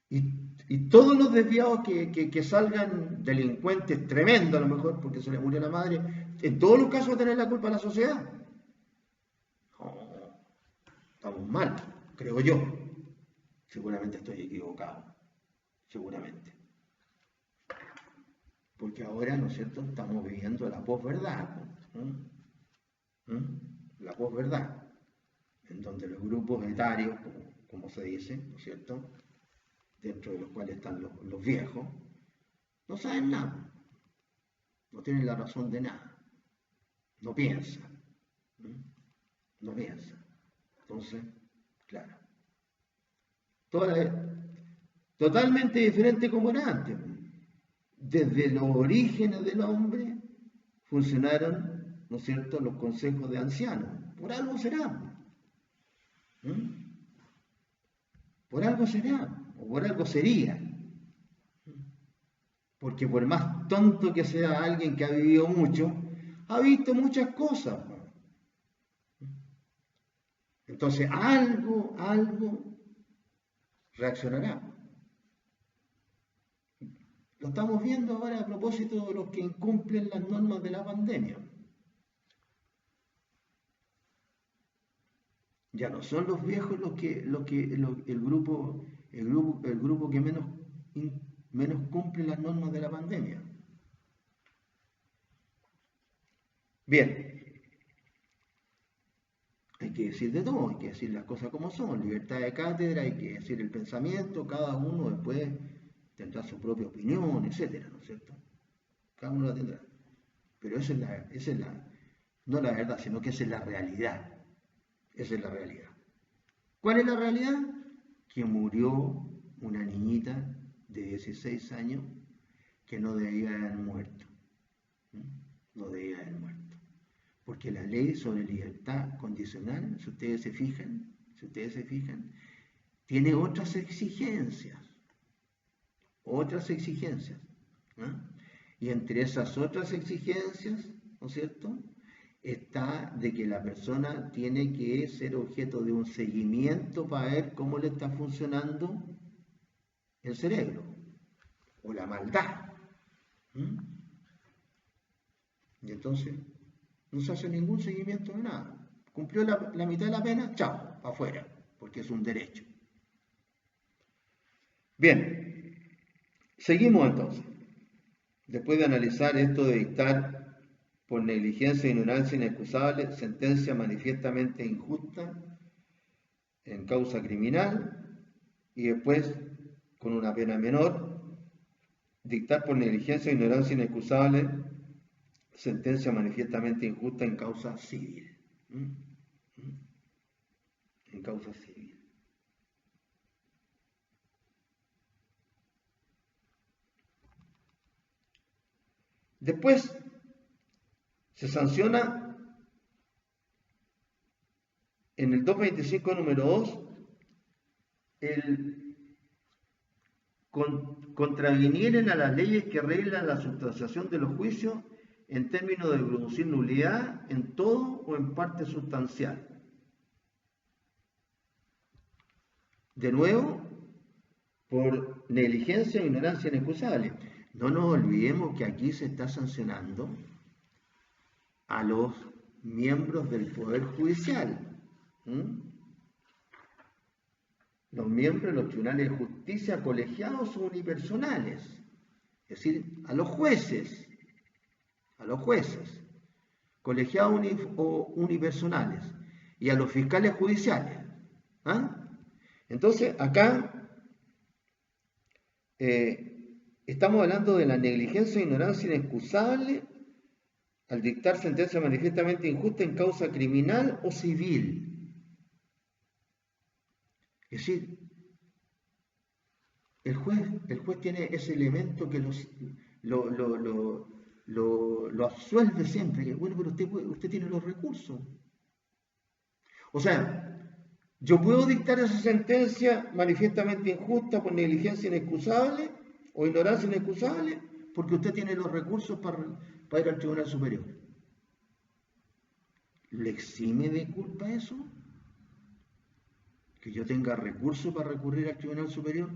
Speaker 1: Y todos los desviados que salgan delincuentes tremendos a lo mejor porque se le murió la madre, en todos los casos va a tener la culpa la sociedad. No, estamos mal, creo yo. Seguramente estoy equivocado, seguramente. Porque ahora, ¿no es cierto?, estamos viviendo la posverdad, ¿no? La posverdad, en donde los grupos etarios, como se dice, ¿no es cierto?, dentro de los cuales están los viejos, no saben nada, no tienen la razón de nada, no piensan, no piensan. Entonces, claro, totalmente diferente como era antes. Desde los orígenes del hombre funcionaron, ¿no es cierto?, los consejos de ancianos. Por algo será. Por algo será, o por algo sería. Porque por más tonto que sea alguien que ha vivido mucho, ha visto muchas cosas. Entonces, algo reaccionará. Lo estamos viendo ahora a propósito de los que incumplen las normas de la pandemia. Ya no son los viejos el grupo que menos cumple las normas de la pandemia. Bien, hay que decir de todo, hay que decir las cosas como son, libertad de cátedra, hay que decir el pensamiento, cada uno después tendrá su propia opinión, etcétera, ¿no es cierto? Cada uno la tendrá. Pero no la verdad, sino que esa es la realidad. Esa es la realidad. ¿Cuál es la realidad? Que murió una niñita de 16 años que no debía haber muerto. No debía haber muerto. Porque la ley sobre libertad condicional, si ustedes se fijan, tiene otras exigencias. ¿No? Y entre esas otras exigencias, ¿no es cierto?, está de que la persona tiene que ser objeto de un seguimiento para ver cómo le está funcionando el cerebro o la maldad. Y entonces no se hace ningún seguimiento de nada. Cumplió la mitad de la pena, chao, afuera, porque es un derecho. Bien, seguimos entonces. Después de analizar esto de dictar por negligencia e ignorancia inexcusable sentencia manifiestamente injusta en causa criminal, y después, con una pena menor, dictar por negligencia e ignorancia inexcusable sentencia manifiestamente injusta en causa civil. En causa civil. Después se sanciona en el 225 número 2 el contravinieren a las leyes que reglan la sustanciación de los juicios en términos de producir nulidad en todo o en parte sustancial. De nuevo, por negligencia e ignorancia inexcusable. No nos olvidemos que aquí se está sancionando a los miembros del Poder Judicial. Los miembros de los tribunales de justicia colegiados o unipersonales, es decir, a los jueces, colegiados o unipersonales. y a los fiscales judiciales. ¿Ah? Entonces, acá estamos hablando de la negligencia e ignorancia inexcusable al dictar sentencia manifiestamente injusta en causa criminal o civil. Es decir, el juez tiene ese elemento que lo absuelve siempre. Que, bueno, pero usted tiene los recursos. O sea, yo puedo dictar esa sentencia manifiestamente injusta por negligencia inexcusable o ignorancia inexcusable porque usted tiene los recursos para ir al Tribunal Superior. ¿Le exime de culpa eso? ¿Que yo tenga recursos para recurrir al Tribunal Superior?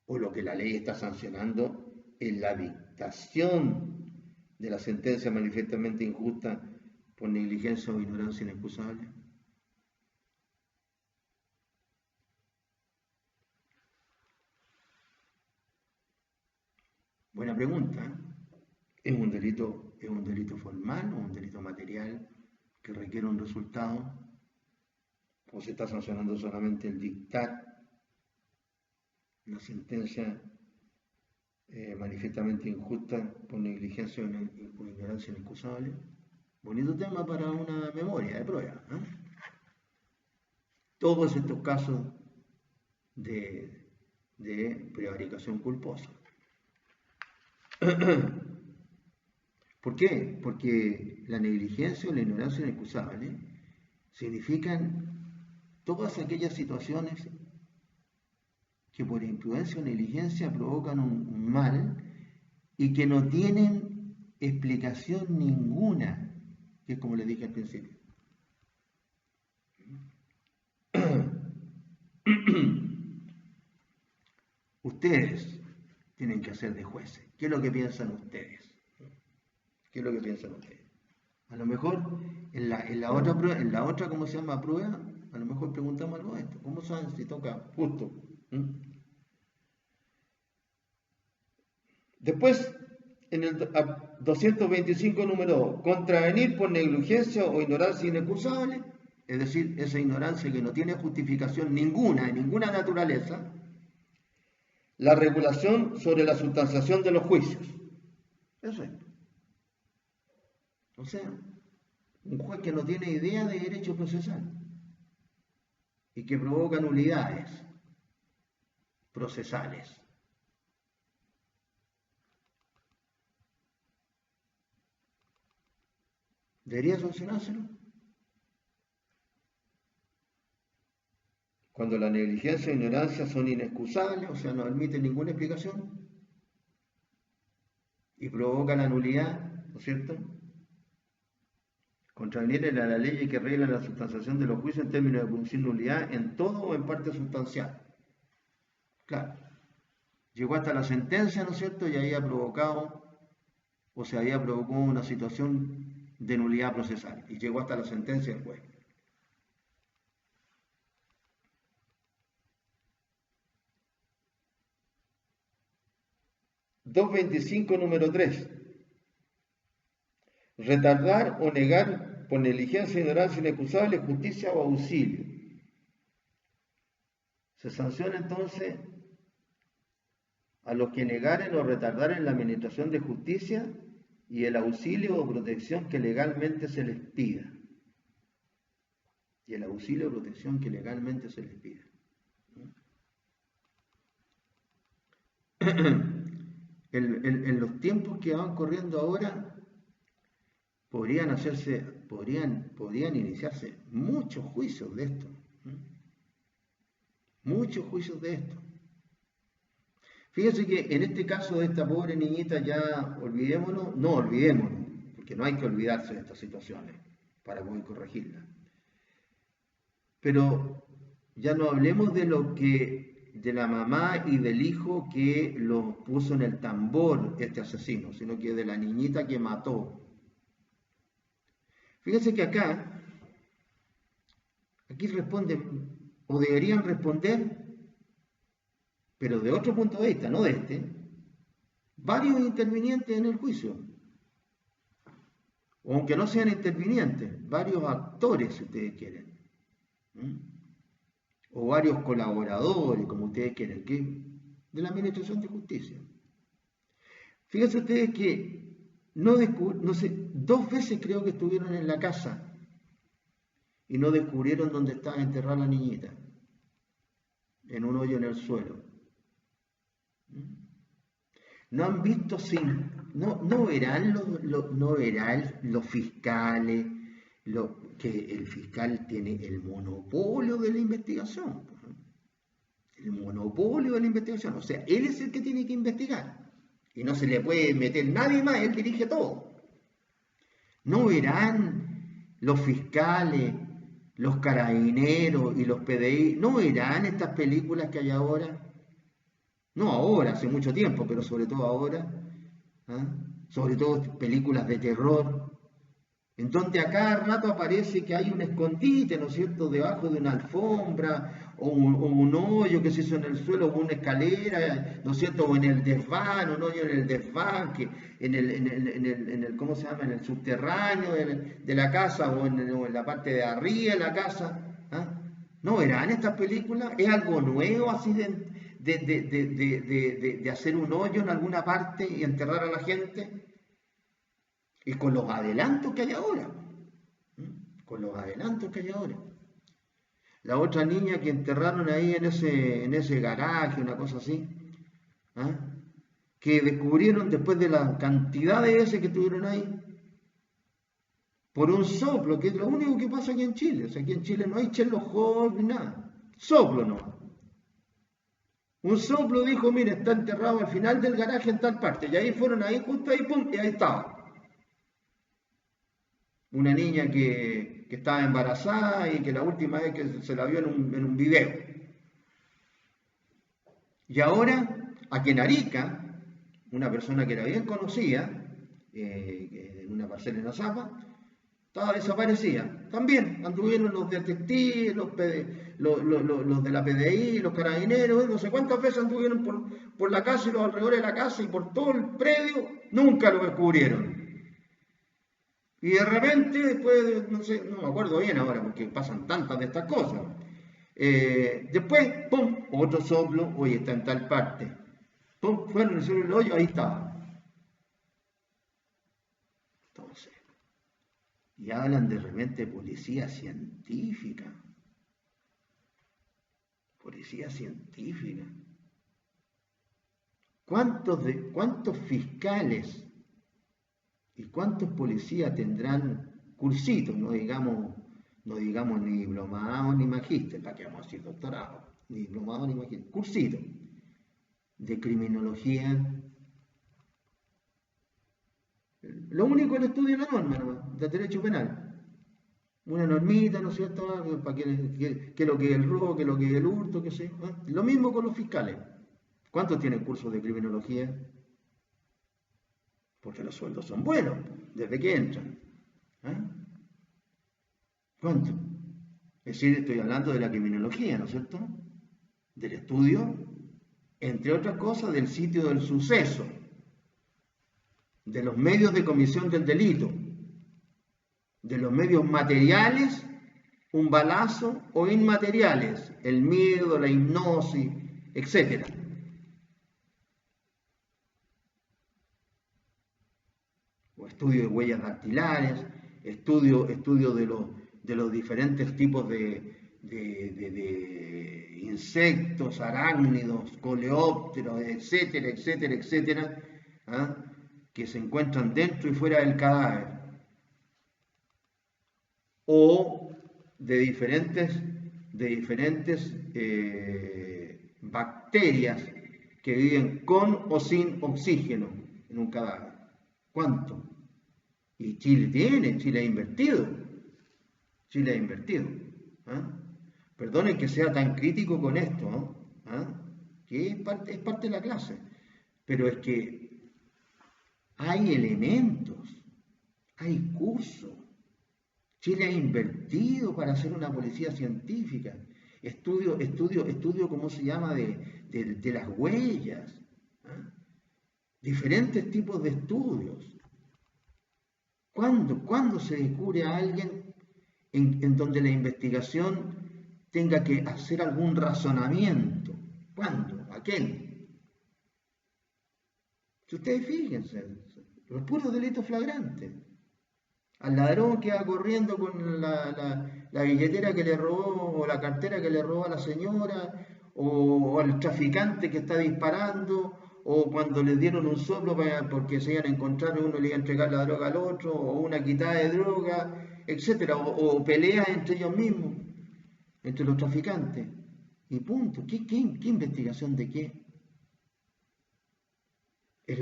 Speaker 1: ¿O lo que la ley está sancionando es la dictación de la sentencia manifiestamente injusta por negligencia o ignorancia inexcusable? Buena pregunta, ¿eh? ¿Es un delito formal o un delito material que requiere un resultado? ¿O se está sancionando solamente el dictar una sentencia manifiestamente injusta por negligencia o ignorancia inexcusable? Bonito tema para una memoria de prueba, ¿eh? Todos estos casos de prevaricación culposa. ¿Por qué? Porque la negligencia o la ignorancia inexcusable significan todas aquellas situaciones que por imprudencia o negligencia provocan un mal y que no tienen explicación ninguna, que es como les dije al principio. Ustedes tienen que hacer de jueces. ¿Qué es lo que piensan ustedes? ¿Qué es lo que piensan ustedes? A lo mejor en la otra, ¿cómo se llama? Prueba, a lo mejor preguntamos algo de esto. ¿Cómo saben si toca justo? Después, en el 225 número 2, contravenir por negligencia o ignorancia inexcusable, es decir, esa ignorancia que no tiene justificación ninguna, de ninguna naturaleza, la regulación sobre la sustanciación de los juicios. Eso es. O sea, un juez que no tiene idea de derecho procesal y que provoca nulidades procesales. ¿Debería sancionárselo? Cuando la negligencia o ignorancia son inexcusables, o sea, no admiten ninguna explicación, y provoca la nulidad, ¿no es cierto? Contravenir a la ley que regla la sustanciación de los juicios en términos de producir nulidad en todo o en parte sustancial. Claro, llegó hasta la sentencia, ¿no es cierto? Y había provocado, o se había provocado una situación de nulidad procesal, y llegó hasta la sentencia del juez. número 3. Retardar o negar por negligencia, ignorancia inexcusable, justicia o auxilio. Se sanciona entonces a los que negaren o retardaren la administración de justicia y el auxilio o protección que legalmente se les pida. Y el auxilio o protección que legalmente se les pida. En los tiempos que van corriendo ahora, podrían iniciarse muchos juicios de esto. Muchos juicios de esto. Fíjense que en este caso de esta pobre niñita, ya olvidémonos, porque no hay que olvidarse de estas situaciones para poder corregirlas. Pero ya no hablemos de la mamá y del hijo que lo puso en el tambor este asesino, sino que de la niñita que mató. Fíjense que aquí responden, o deberían responder, pero de otro punto de vista, no de este, varios intervinientes en el juicio. o aunque no sean intervinientes, varios actores, si ustedes quieren, o varios colaboradores, como ustedes quieren, que de la Administración de Justicia. Fíjense ustedes que no sé, 2 veces creo que estuvieron en la casa y no descubrieron dónde estaba enterrada la niñita, en un hoyo en el suelo. No han visto no verán los fiscales, que el fiscal tiene el monopolio de la investigación. El monopolio de la investigación. O sea, él es el que tiene que investigar. Y no se le puede meter nadie más, él dirige todo. No verán los fiscales, los carabineros y los PDI, no verán estas películas que hay ahora. No ahora, hace mucho tiempo, pero sobre todo ahora. Sobre todo películas de terror, en donde a cada rato aparece que hay un escondite, ¿no es cierto?, debajo de una alfombra, o un hoyo que se hizo en el suelo, o una escalera, ¿no es cierto?, o en el desván, un hoyo en el desván, en el ¿cómo se llama?, en el subterráneo de la casa, o en la parte de arriba de la casa. ¿No verán estas películas? ¿Es algo nuevo así de hacer un hoyo en alguna parte y enterrar a la gente? Y con los adelantos que hay ahora. Con los adelantos que hay ahora. La otra niña que enterraron ahí en ese garaje, una cosa así, que descubrieron después de la cantidad de veces que estuvieron ahí, por un soplo, que es lo único que pasa aquí en Chile. O sea, aquí en Chile no hay Sherlock Holmes ni nada. Soplo no. Un soplo dijo, mire, está enterrado al final del garaje en tal parte. Y ahí fueron ahí, justo ahí, pum, y ahí estaba. Una niña que estaba embarazada y que la última vez que se la vio en un video. Y ahora, aquí en Arica, una persona que era bien conocida, en una parcela en Azapa, estaba desaparecida. También anduvieron los detectives, los de la PDI, los carabineros, no sé cuántas veces anduvieron por la casa y los alrededores de la casa y por todo el predio, nunca lo descubrieron. Y de repente, después, no sé, no me acuerdo bien ahora porque pasan tantas de estas cosas. Después, ¡pum!, otro soplo, oye, está en tal parte. ¡Pum!, fueron sobre el hoyo, ahí estaba. Entonces, y hablan de repente de policía científica. Policía científica. ¿Cuántos fiscales y cuántos policías tendrán cursitos? No digamos ni diplomado ni magíster, para que vamos a decir doctorado, ni diplomado ni magíster, cursitos de criminología. Lo único es el estudio de la norma, ¿no?, de derecho penal. Una normita, ¿no es cierto?, para que lo que es el robo, que lo que es el hurto, que sé. Lo mismo con los fiscales. ¿Cuántos tienen cursos de criminología? Porque los sueldos son buenos desde que entran. ¿Cuánto? Es decir, estoy hablando de la criminología, ¿no es cierto?, del estudio, entre otras cosas, del sitio del suceso, de los medios de comisión del delito, de los medios materiales, un balazo, o inmateriales, el miedo, la hipnosis, etc. O estudio de huellas dactilares, estudio de los diferentes tipos de insectos, arácnidos, coleópteros, etcétera, etcétera, etcétera, que se encuentran dentro y fuera del cadáver. O de diferentes bacterias que viven con o sin oxígeno en un cadáver. ¿Cuánto? Y Chile ha invertido. Chile ha invertido. Perdonen que sea tan crítico con esto, que es parte de la clase, pero es que hay elementos, hay cursos. Chile ha invertido para hacer una policía científica, estudio, ¿cómo se llama?, de las huellas, diferentes tipos de estudios. ¿Cuándo se descubre a alguien en donde la investigación tenga que hacer algún razonamiento? ¿Cuándo? ¿A quién? Si ustedes fíjense, los puros delitos flagrantes. Al ladrón que va corriendo con la billetera que le robó o la cartera que le robó a la señora, o al traficante que está disparando, o cuando les dieron un soplo porque se iban a encontrar y uno le iba a entregar la droga al otro, o una quitada de droga, etcétera, o peleas entre ellos mismos, entre los traficantes. Y punto. ¿Qué investigación de qué? Es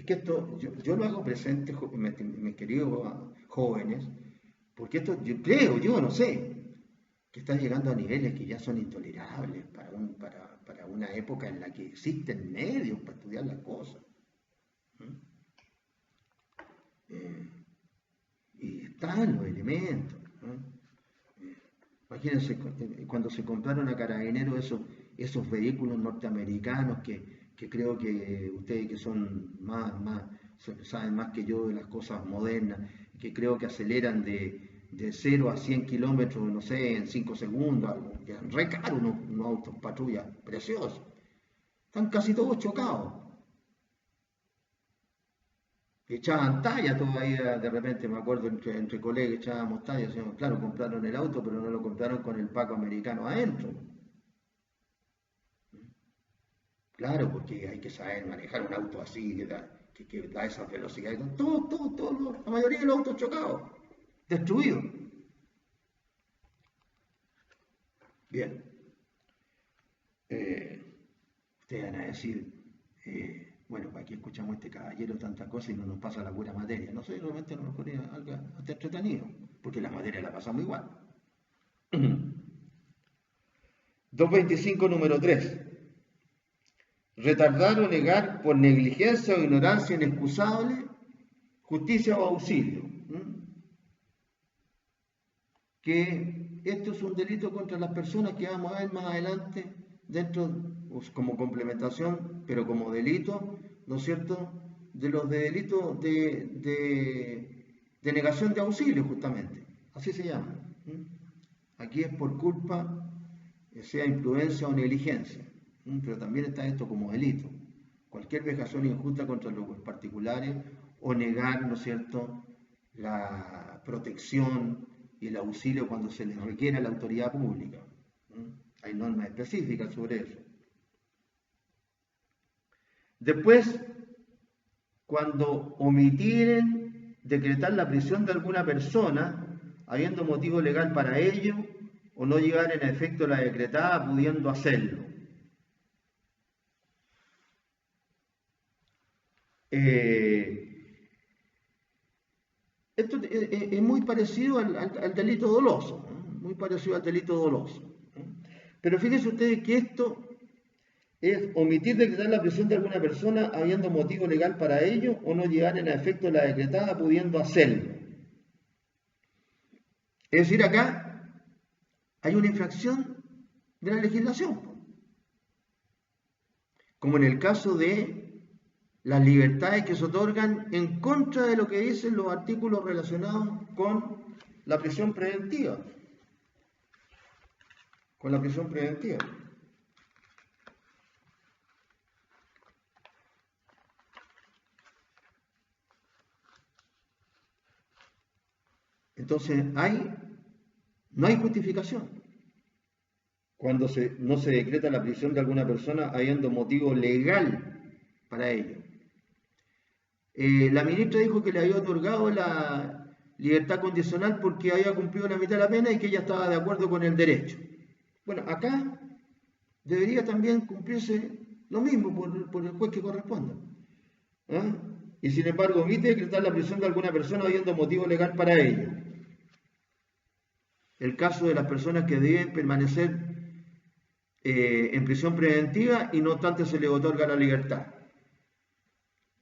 Speaker 1: que esto, yo lo hago presente, mis queridos jóvenes, porque esto, yo no sé, que está llegando a niveles que ya son intolerables para una época en la que existen medios para estudiar las cosas. Y están los elementos. Imagínense cuando se compraron a Carabineros esos vehículos norteamericanos que creo que ustedes que son saben más que yo de las cosas modernas, que creo que aceleran de 0 a 100 kilómetros, no sé, en 5 segundos, algo, que eran re caros unos autos patrulla preciosos. Están casi todos chocados. Echaban talla todavía, de repente me acuerdo entre colegas echábamos talla, decíamos, claro, compraron el auto, pero no lo compraron con el Paco americano adentro. Claro, porque hay que saber manejar un auto así, que da esas velocidades. La mayoría de los autos chocados, destruidos. Bien. Ustedes van a decir, bueno, ¿para qué escuchamos a este caballero tantas cosas y no nos pasa la pura materia? No sé, realmente a lo mejor es algo hasta entretenido, porque la materia la pasamos igual. 225, número 3. Retardar o negar por negligencia o ignorancia inexcusable justicia o auxilio. Que esto es un delito contra las personas que vamos a ver más adelante dentro, pues, como complementación, pero como delito, ¿no es cierto?, de los delitos de negación de auxilio, justamente. Así se llama. Aquí es por culpa, sea imprudencia o negligencia. Pero también está esto como delito. Cualquier vejación injusta contra los particulares o negar, ¿no es cierto?, la protección y el auxilio cuando se les requiere a la autoridad pública. Hay normas específicas sobre eso. Después, cuando omitieren decretar la prisión de alguna persona, habiendo motivo legal para ello, o no llegar en efecto la decretada, pudiendo hacerlo. Esto es muy parecido al delito doloso, muy parecido al delito doloso. Pero fíjense ustedes que esto es omitir decretar la prisión de alguna persona habiendo motivo legal para ello o no llegar en efecto la decretada pudiendo hacerlo. Es decir, acá hay una infracción de la legislación, como en el caso de las libertades que se otorgan en contra de lo que dicen los artículos relacionados con la prisión preventiva. Con la prisión preventiva. Entonces, no hay justificación cuando no se decreta la prisión de alguna persona habiendo motivo legal para ello. La ministra dijo que le había otorgado la libertad condicional porque había cumplido la mitad de la pena y que ella estaba de acuerdo con el derecho. Bueno, acá debería también cumplirse lo mismo por el juez que corresponda. Y sin embargo omite decretar la prisión de alguna persona habiendo motivo legal para ello. El caso de las personas que deben permanecer en prisión preventiva y no obstante se les otorga la libertad.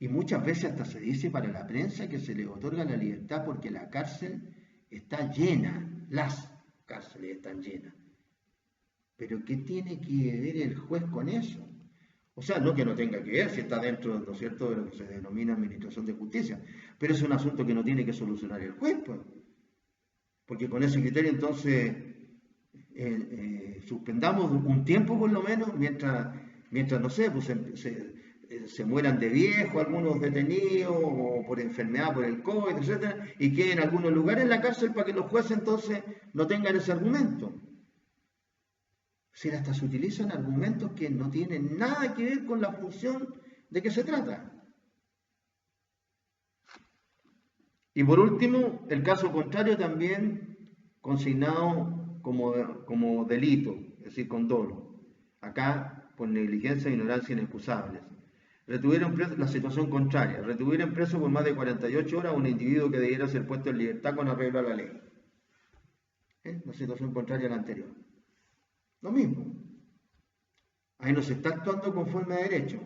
Speaker 1: Y muchas veces hasta se dice para la prensa que se les otorga la libertad porque la cárcel está llena, las cárceles están llenas. Pero ¿qué tiene que ver el juez con eso? O sea, no que no tenga que ver si está dentro, ¿no es cierto?, de lo que se denomina administración de justicia, pero es un asunto que no tiene que solucionar el juez, pues, porque con ese criterio entonces suspendamos un tiempo por lo menos, mientras no sé, pues se mueran de viejo algunos detenidos, o por enfermedad, por el COVID, etcétera, y queden en algunos lugares en la cárcel para que los jueces entonces no tengan ese argumento. Si hasta se utilizan argumentos que no tienen nada que ver con la función de que se trata. Y por último, el caso contrario también consignado como delito, es decir, con dolo. Acá, por negligencia e ignorancia inexcusables. Retuvieron preso, la situación contraria, retuvieron preso por más de 48 horas a un individuo que debiera ser puesto en libertad con arreglo a la ley. La situación contraria a la anterior. Lo mismo. Ahí no se está actuando conforme a derecho,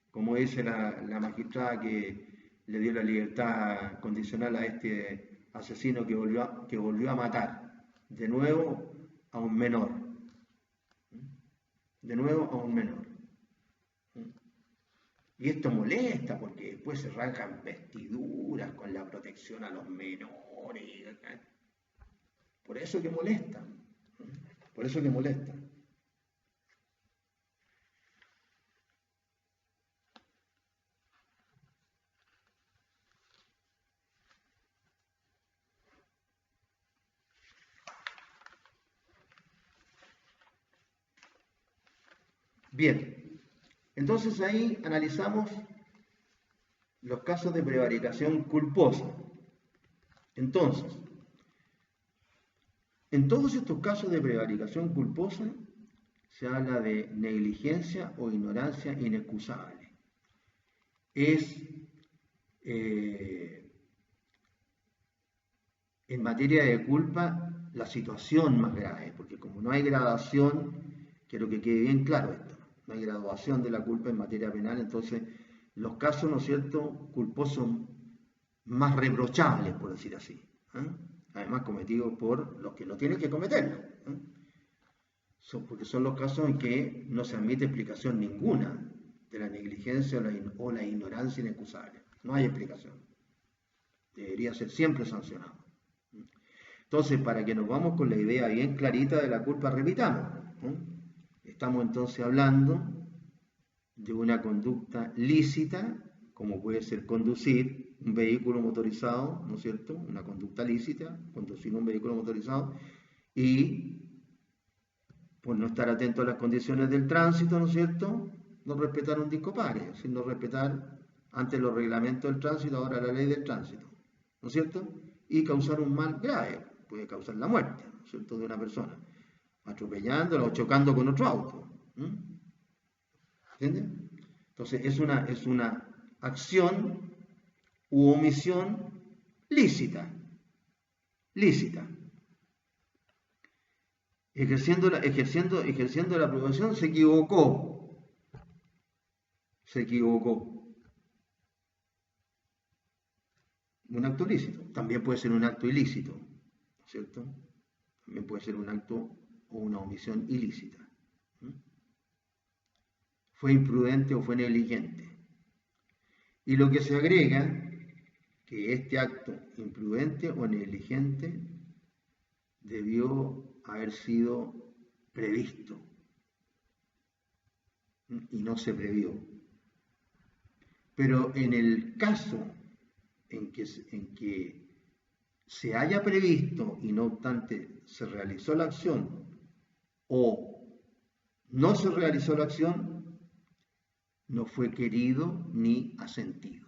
Speaker 1: como dice la magistrada que le dio la libertad condicional a este asesino que volvió a matar, de nuevo a un menor. De nuevo a un menor. Y esto molesta porque después se arrancan vestiduras con la protección a los menores. Por eso que molesta. Por eso que molesta. Bien, entonces ahí analizamos los casos de prevaricación culposa. Entonces, en todos estos casos de prevaricación culposa se habla de negligencia o ignorancia inexcusable. Es en materia de culpa la situación más grave, porque como no hay gradación, quiero que quede bien claro esto, no hay graduación de la culpa en materia penal, entonces los casos, ¿no es cierto?, culposos más reprochables, por decir así, además cometidos por los que no tienen que cometerlo, porque son los casos en que no se admite explicación ninguna de la negligencia o la ignorancia inexcusable, no hay explicación, debería ser siempre sancionado. Entonces, para que nos vamos con la idea bien clarita de la culpa, repitamos, estamos entonces hablando de una conducta lícita, como puede ser conducir un vehículo motorizado, ¿no es cierto? Una conducta lícita, conducir un vehículo motorizado, y por no estar atento a las condiciones del tránsito, ¿no es cierto?, no respetar un disco pares, sin no respetar antes los reglamentos del tránsito, ahora la ley del tránsito, ¿no es cierto?, y causar un mal grave, puede causar la muerte, ¿no es cierto?, de una persona, atropellándola o chocando con otro auto. ¿Entiendes? Entonces es una acción u omisión lícita. Ejerciendo la profesión se equivocó. Un acto lícito. También puede ser un acto ilícito, ¿cierto? También puede ser un acto o una omisión ilícita. Fue imprudente o fue negligente. Y lo que se agrega, que este acto imprudente o negligente debió haber sido previsto y no se previó. Pero en el caso en que se haya previsto y no obstante se realizó la acción o no se realizó la acción, no fue querido ni asentido,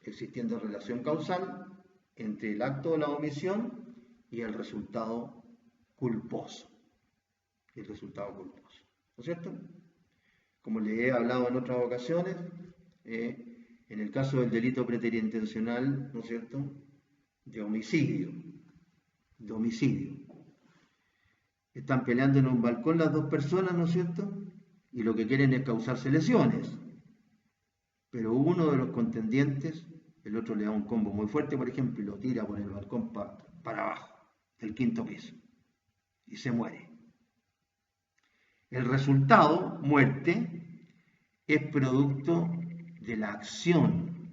Speaker 1: existiendo relación causal entre el acto de la omisión y el resultado culposo. ¿No es cierto? Como les he hablado en otras ocasiones, en el caso del delito preterintencional, ¿no es cierto?, de homicidio. Están peleando en un balcón las dos personas, ¿no es cierto?, y lo que quieren es causarse lesiones. Pero uno de los contendientes, el otro le da un combo muy fuerte, por ejemplo, y lo tira por el balcón para abajo, del 5.º piso, y se muere. El resultado, muerte, es producto de la acción,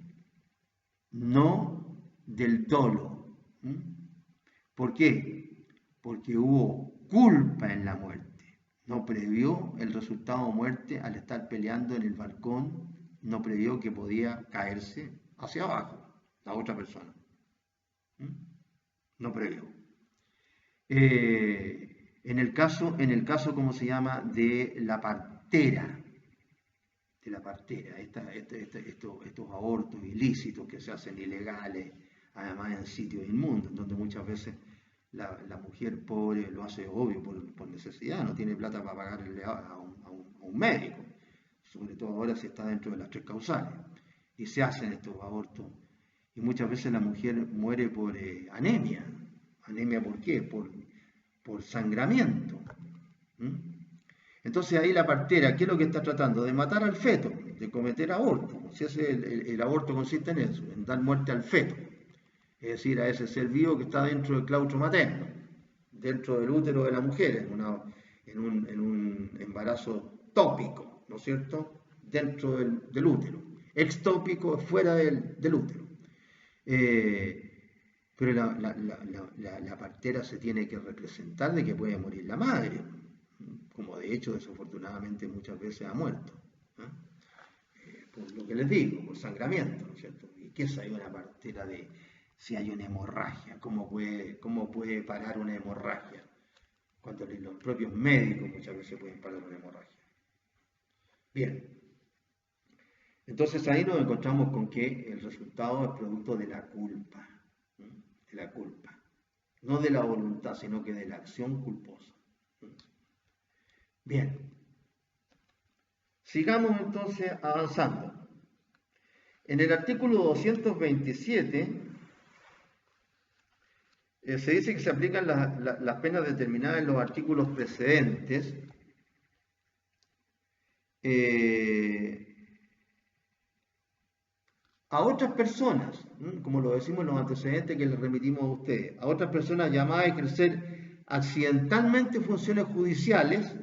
Speaker 1: no del dolo. ¿Por qué? Porque hubo culpa en la muerte. No previó el resultado de muerte al estar peleando en el balcón, no previó que podía caerse hacia abajo la otra persona. No previó. En el caso, ¿cómo se llama? De la partera, estos abortos ilícitos que se hacen ilegales, además en sitios inmundos, donde muchas veces la mujer pobre lo hace obvio por necesidad, no tiene plata para pagarle a un médico, sobre todo ahora si está dentro de las 3 causales, y se hacen estos abortos, y muchas veces la mujer muere por anemia. ¿Anemia por qué? Por sangramiento. Entonces ahí la partera, ¿qué es lo que está tratando? De matar al feto, de cometer aborto. Si ese el aborto consiste en eso, en dar muerte al feto. Es decir, a ese ser vivo que está dentro del claustro materno, dentro del útero de la mujer, en un embarazo tópico, ¿no es cierto? Dentro del útero. Extópico, fuera del útero. Pero la partera se tiene que representar de que puede morir la madre, como de hecho desafortunadamente muchas veces ha muerto, por lo que les digo, por sangramiento, ¿no es cierto? ¿Y qué es ahí una partera de si hay una hemorragia? ¿Cómo puede parar una hemorragia? Cuando los propios médicos muchas veces pueden parar una hemorragia. Bien, entonces ahí nos encontramos con que el resultado es producto de la culpa, de la culpa, no de la voluntad, sino que de la acción culposa. Bien, sigamos entonces avanzando. En el artículo 227 se dice que se aplican las penas determinadas en los artículos precedentes a otras personas, como lo decimos en los antecedentes que les remitimos a ustedes, a otras personas llamadas a ejercer accidentalmente funciones judiciales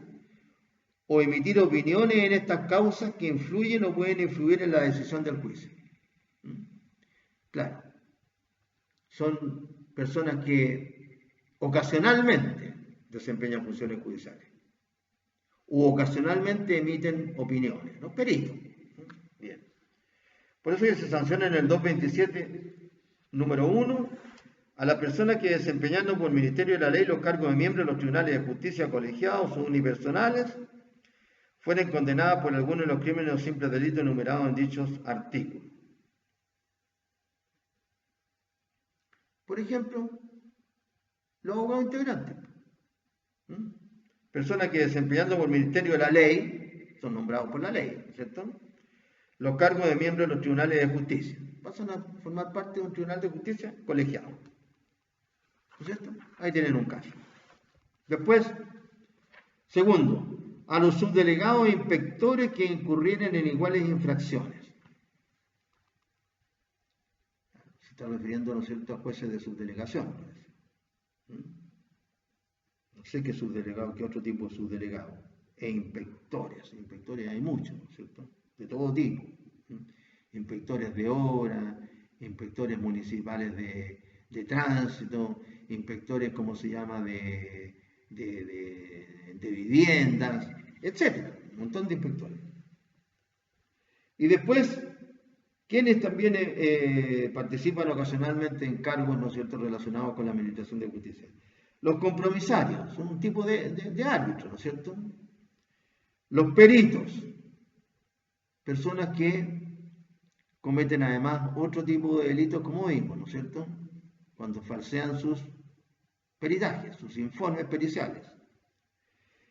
Speaker 1: o emitir opiniones en estas causas que influyen o pueden influir en la decisión del juicio. Claro, son personas que ocasionalmente desempeñan funciones judiciales u ocasionalmente emiten opiniones, ¿no? Peritos. Bien. Por eso se sanciona en el 227, número 1, a la persona que desempeñando por el Ministerio de la Ley los cargos de miembros de los tribunales de justicia colegiados o unipersonales fueren condenadas por alguno de los crímenes o simples delitos enumerados en dichos artículos. Por ejemplo, los abogados integrantes. Personas que desempeñando por el Ministerio de la Ley, son nombrados por la ley, ¿cierto? Los cargos de miembros de los tribunales de justicia. Pasan a formar parte de un tribunal de justicia colegiado. ¿No es cierto? Ahí tienen un caso. Después, segundo, a los subdelegados e inspectores que incurrieren en iguales infracciones. Se está refiriendo, ¿no es cierto?, a jueces de subdelegación. No sé qué subdelegado, qué otro tipo de subdelegado. E inspectores. Inspectores hay muchos, ¿no es cierto?, de todo tipo. Inspectores de obra, inspectores municipales de tránsito, inspectores, ¿cómo se llama?, de viviendas, etcétera, un montón de inspectores. Y después, quienes también participan ocasionalmente en cargos, ¿no es cierto?, relacionados con la administración de justicia. Los compromisarios, son un tipo de árbitro, ¿no es cierto? Los peritos, personas que cometen además otro tipo de delitos, como vimos, ¿no es cierto?, cuando falsean sus peritajes, sus informes periciales.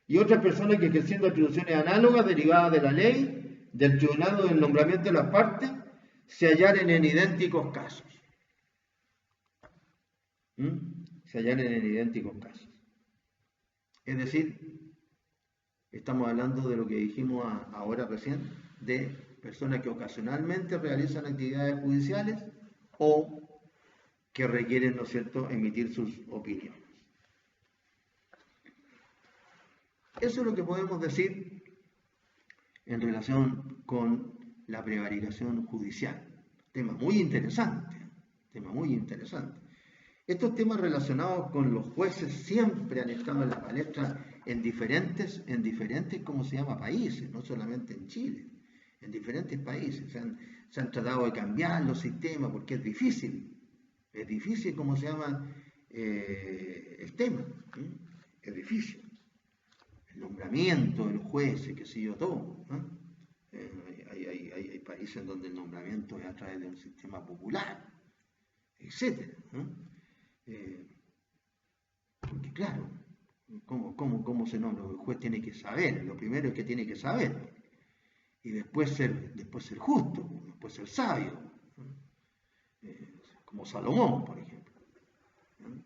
Speaker 1: Y otras personas que ejerciendo atribuciones análogas derivadas de la ley, del tribunal o del nombramiento de las partes, se hallaren en idénticos casos. Se hallaren en idénticos casos. Es decir, estamos hablando de lo que dijimos ahora recién, de personas que ocasionalmente realizan actividades judiciales o que requieren, ¿no es cierto?, emitir sus opiniones. Eso es lo que podemos decir en relación con la prevaricación judicial. Tema muy interesante, tema muy interesante. Estos temas relacionados con los jueces siempre han estado en la palestra en diferentes, ¿cómo se llama?, países, no solamente en Chile, en diferentes países. Se han tratado de cambiar los sistemas porque es difícil, ¿cómo se llama?, el tema, ¿sí? Es difícil. El nombramiento de los jueces, qué sé yo, todo, ¿no? Hay países en donde el nombramiento es a través de un sistema popular, etcétera, ¿no? Porque claro, ¿cómo se nombra? El juez tiene que saber, lo primero es que tiene que saber, y después ser justo, después ser sabio, ¿no? Como Salomón, por ejemplo, ¿no?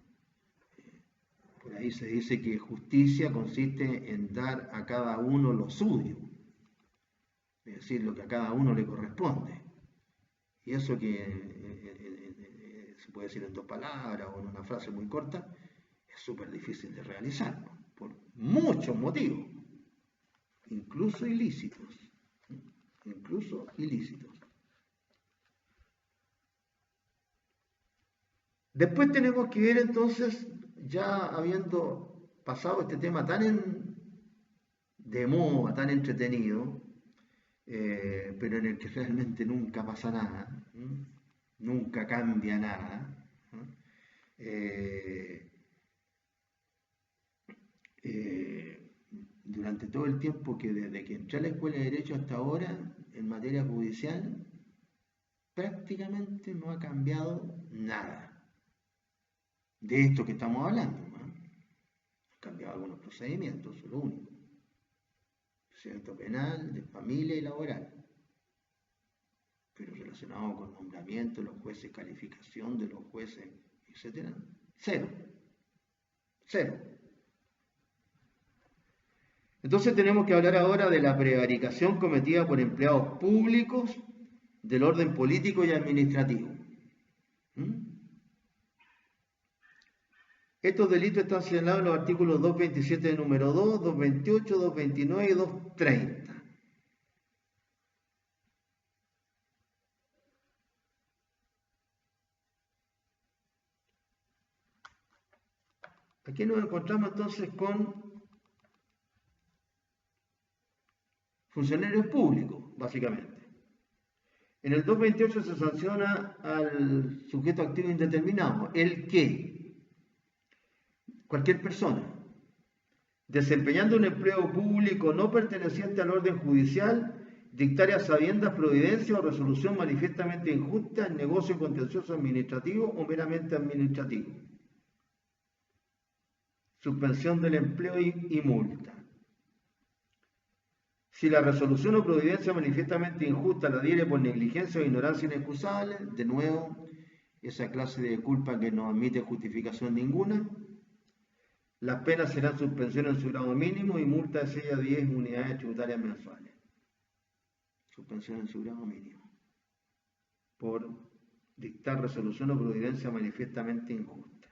Speaker 1: Por ahí se dice que justicia consiste en dar a cada uno lo suyo, es decir, lo que a cada uno le corresponde. Y eso que se puede decir en 2 palabras o en una frase muy corta, es súper difícil de realizar, ¿no? Por muchos motivos, incluso ilícitos, ¿no? Incluso ilícitos. Después tenemos que ver entonces, ya habiendo pasado este tema tan de moda, tan entretenido, pero en el que realmente nunca pasa nada, ¿no? Nunca cambia nada, ¿no? Durante todo el tiempo que desde que entré a la Escuela de Derecho hasta ahora, en materia judicial, prácticamente no ha cambiado nada de esto que estamos hablando, ¿no? Han cambiado algunos procedimientos, eso es lo único. Procedimiento penal, de familia y laboral. Pero relacionado con nombramiento, los jueces, calificación de los jueces, etc. Cero. Cero. Entonces tenemos que hablar ahora de la prevaricación cometida por empleados públicos del orden político y administrativo. Estos delitos están señalados en los artículos 227 de número 2, 228, 229 y 230. Aquí nos encontramos entonces con funcionarios públicos, básicamente. En el 228 se sanciona al sujeto activo indeterminado, el que cualquier persona, desempeñando un empleo público no perteneciente al orden judicial, dictare a sabiendas providencia o resolución manifiestamente injusta en negocio contencioso administrativo o meramente administrativo. Suspensión del empleo y multa. Si la resolución o providencia manifiestamente injusta la diere por negligencia o ignorancia inexcusable, de nuevo, esa clase de culpa que no admite justificación ninguna, las penas serán suspensión en su grado mínimo y multa de 6 a 10 unidades tributarias mensuales. Suspensión en su grado mínimo. Por dictar resolución o providencia manifiestamente injusta.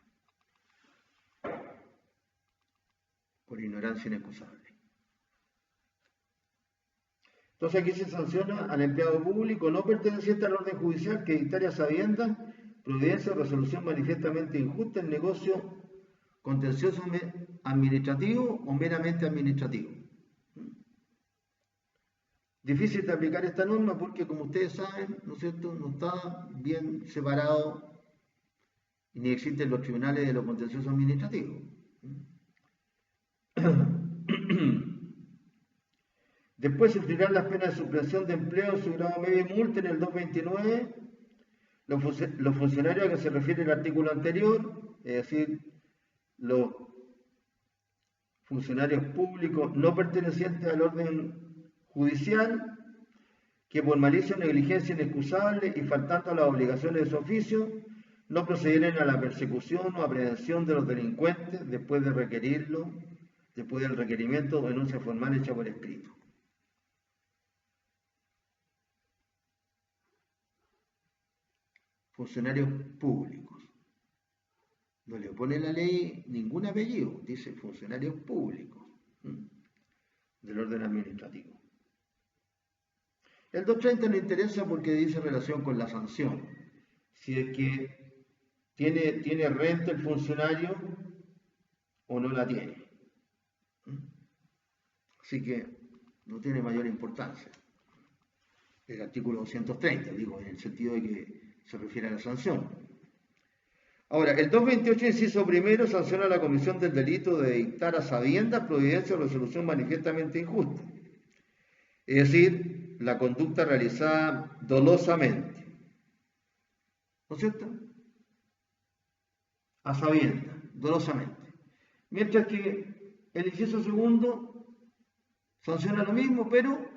Speaker 1: Por ignorancia inexcusable. Entonces aquí se sanciona al empleado público no perteneciente al orden judicial que dictare a sabiendas providencia o resolución manifiestamente injusta en negocio contencioso administrativo o meramente administrativo. Difícil de aplicar esta norma porque, como ustedes saben, ¿no es cierto?, no está bien separado y ni existen los tribunales de lo contencioso administrativo. Después se sufrirán las penas de suspensión de empleo en su grado medio y multa en el 229. Los funcionarios a que se refiere el artículo anterior, es decir, los funcionarios públicos no pertenecientes al orden judicial, que por malicia o negligencia inexcusable y faltando a las obligaciones de su oficio, no procedieren a la persecución o aprehensión de los delincuentes después del requerimiento o denuncia formal hecha por escrito. Funcionarios públicos. No le pone la ley ningún apellido, dice funcionarios públicos del orden administrativo. El 230 no interesa porque dice relación con la sanción. Si es que tiene renta el funcionario o no la tiene. Así que no tiene mayor importancia. El artículo 230, digo, en el sentido de que se refiere a la sanción. Ahora, el 228, inciso primero, sanciona a la comisión del delito de dictar a sabiendas providencia o resolución manifiestamente injusta. Es decir, la conducta realizada dolosamente. ¿No es cierto? A sabiendas, dolosamente. Mientras que el inciso segundo sanciona lo mismo, pero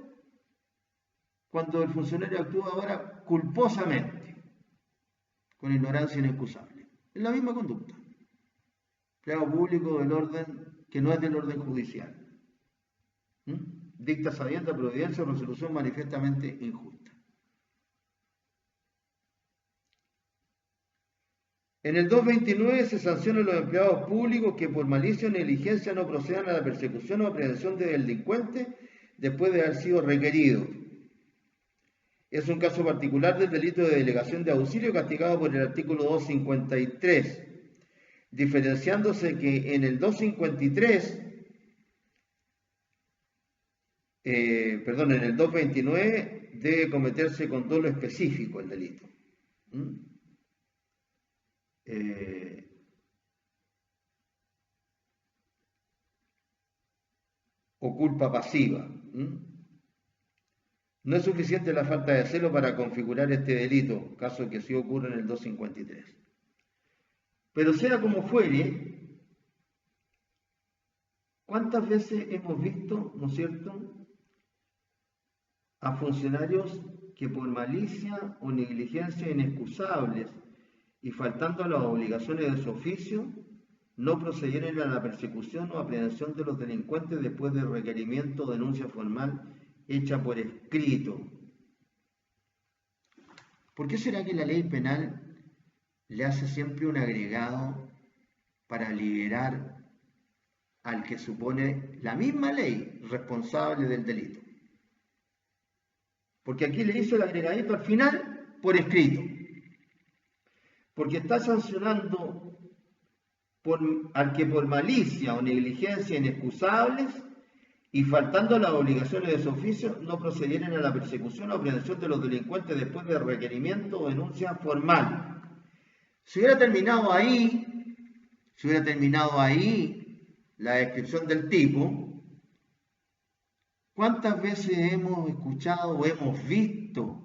Speaker 1: cuando el funcionario actúa ahora culposamente, con ignorancia inexcusable. Es la misma conducta. Empleado público del orden que no es del orden judicial. Dicta sabienda, providencia o resolución manifiestamente injusta. En el 229 se sancionan a los empleados públicos que por malicia o negligencia no procedan a la persecución o aprehensión de delincuentes después de haber sido requeridos. Es un caso particular del delito de delegación de auxilio castigado por el artículo 253, diferenciándose que en el 253, en el 229 debe cometerse con dolo específico el delito. O culpa pasiva. No es suficiente la falta de celo para configurar este delito, caso que sí ocurre en el 253. Pero sea como fuere, ¿cuántas veces hemos visto, ¿no es cierto?, a funcionarios que por malicia o negligencia inexcusables y faltando a las obligaciones de su oficio, no procedieron a la persecución o aprehensión de los delincuentes después del requerimiento o denuncia formal hecha por escrito? ¿Por qué será que la ley penal le hace siempre un agregado para liberar al que supone la misma ley responsable del delito? Porque aquí le hizo el agregadito al final por escrito. Porque está sancionando al que por malicia o negligencia inexcusables y faltando las obligaciones de su oficio no procedieron a la persecución o aprehensión de los delincuentes después de requerimiento o denuncia formal. Si hubiera terminado ahí la descripción del tipo, ¿cuántas veces hemos escuchado o hemos visto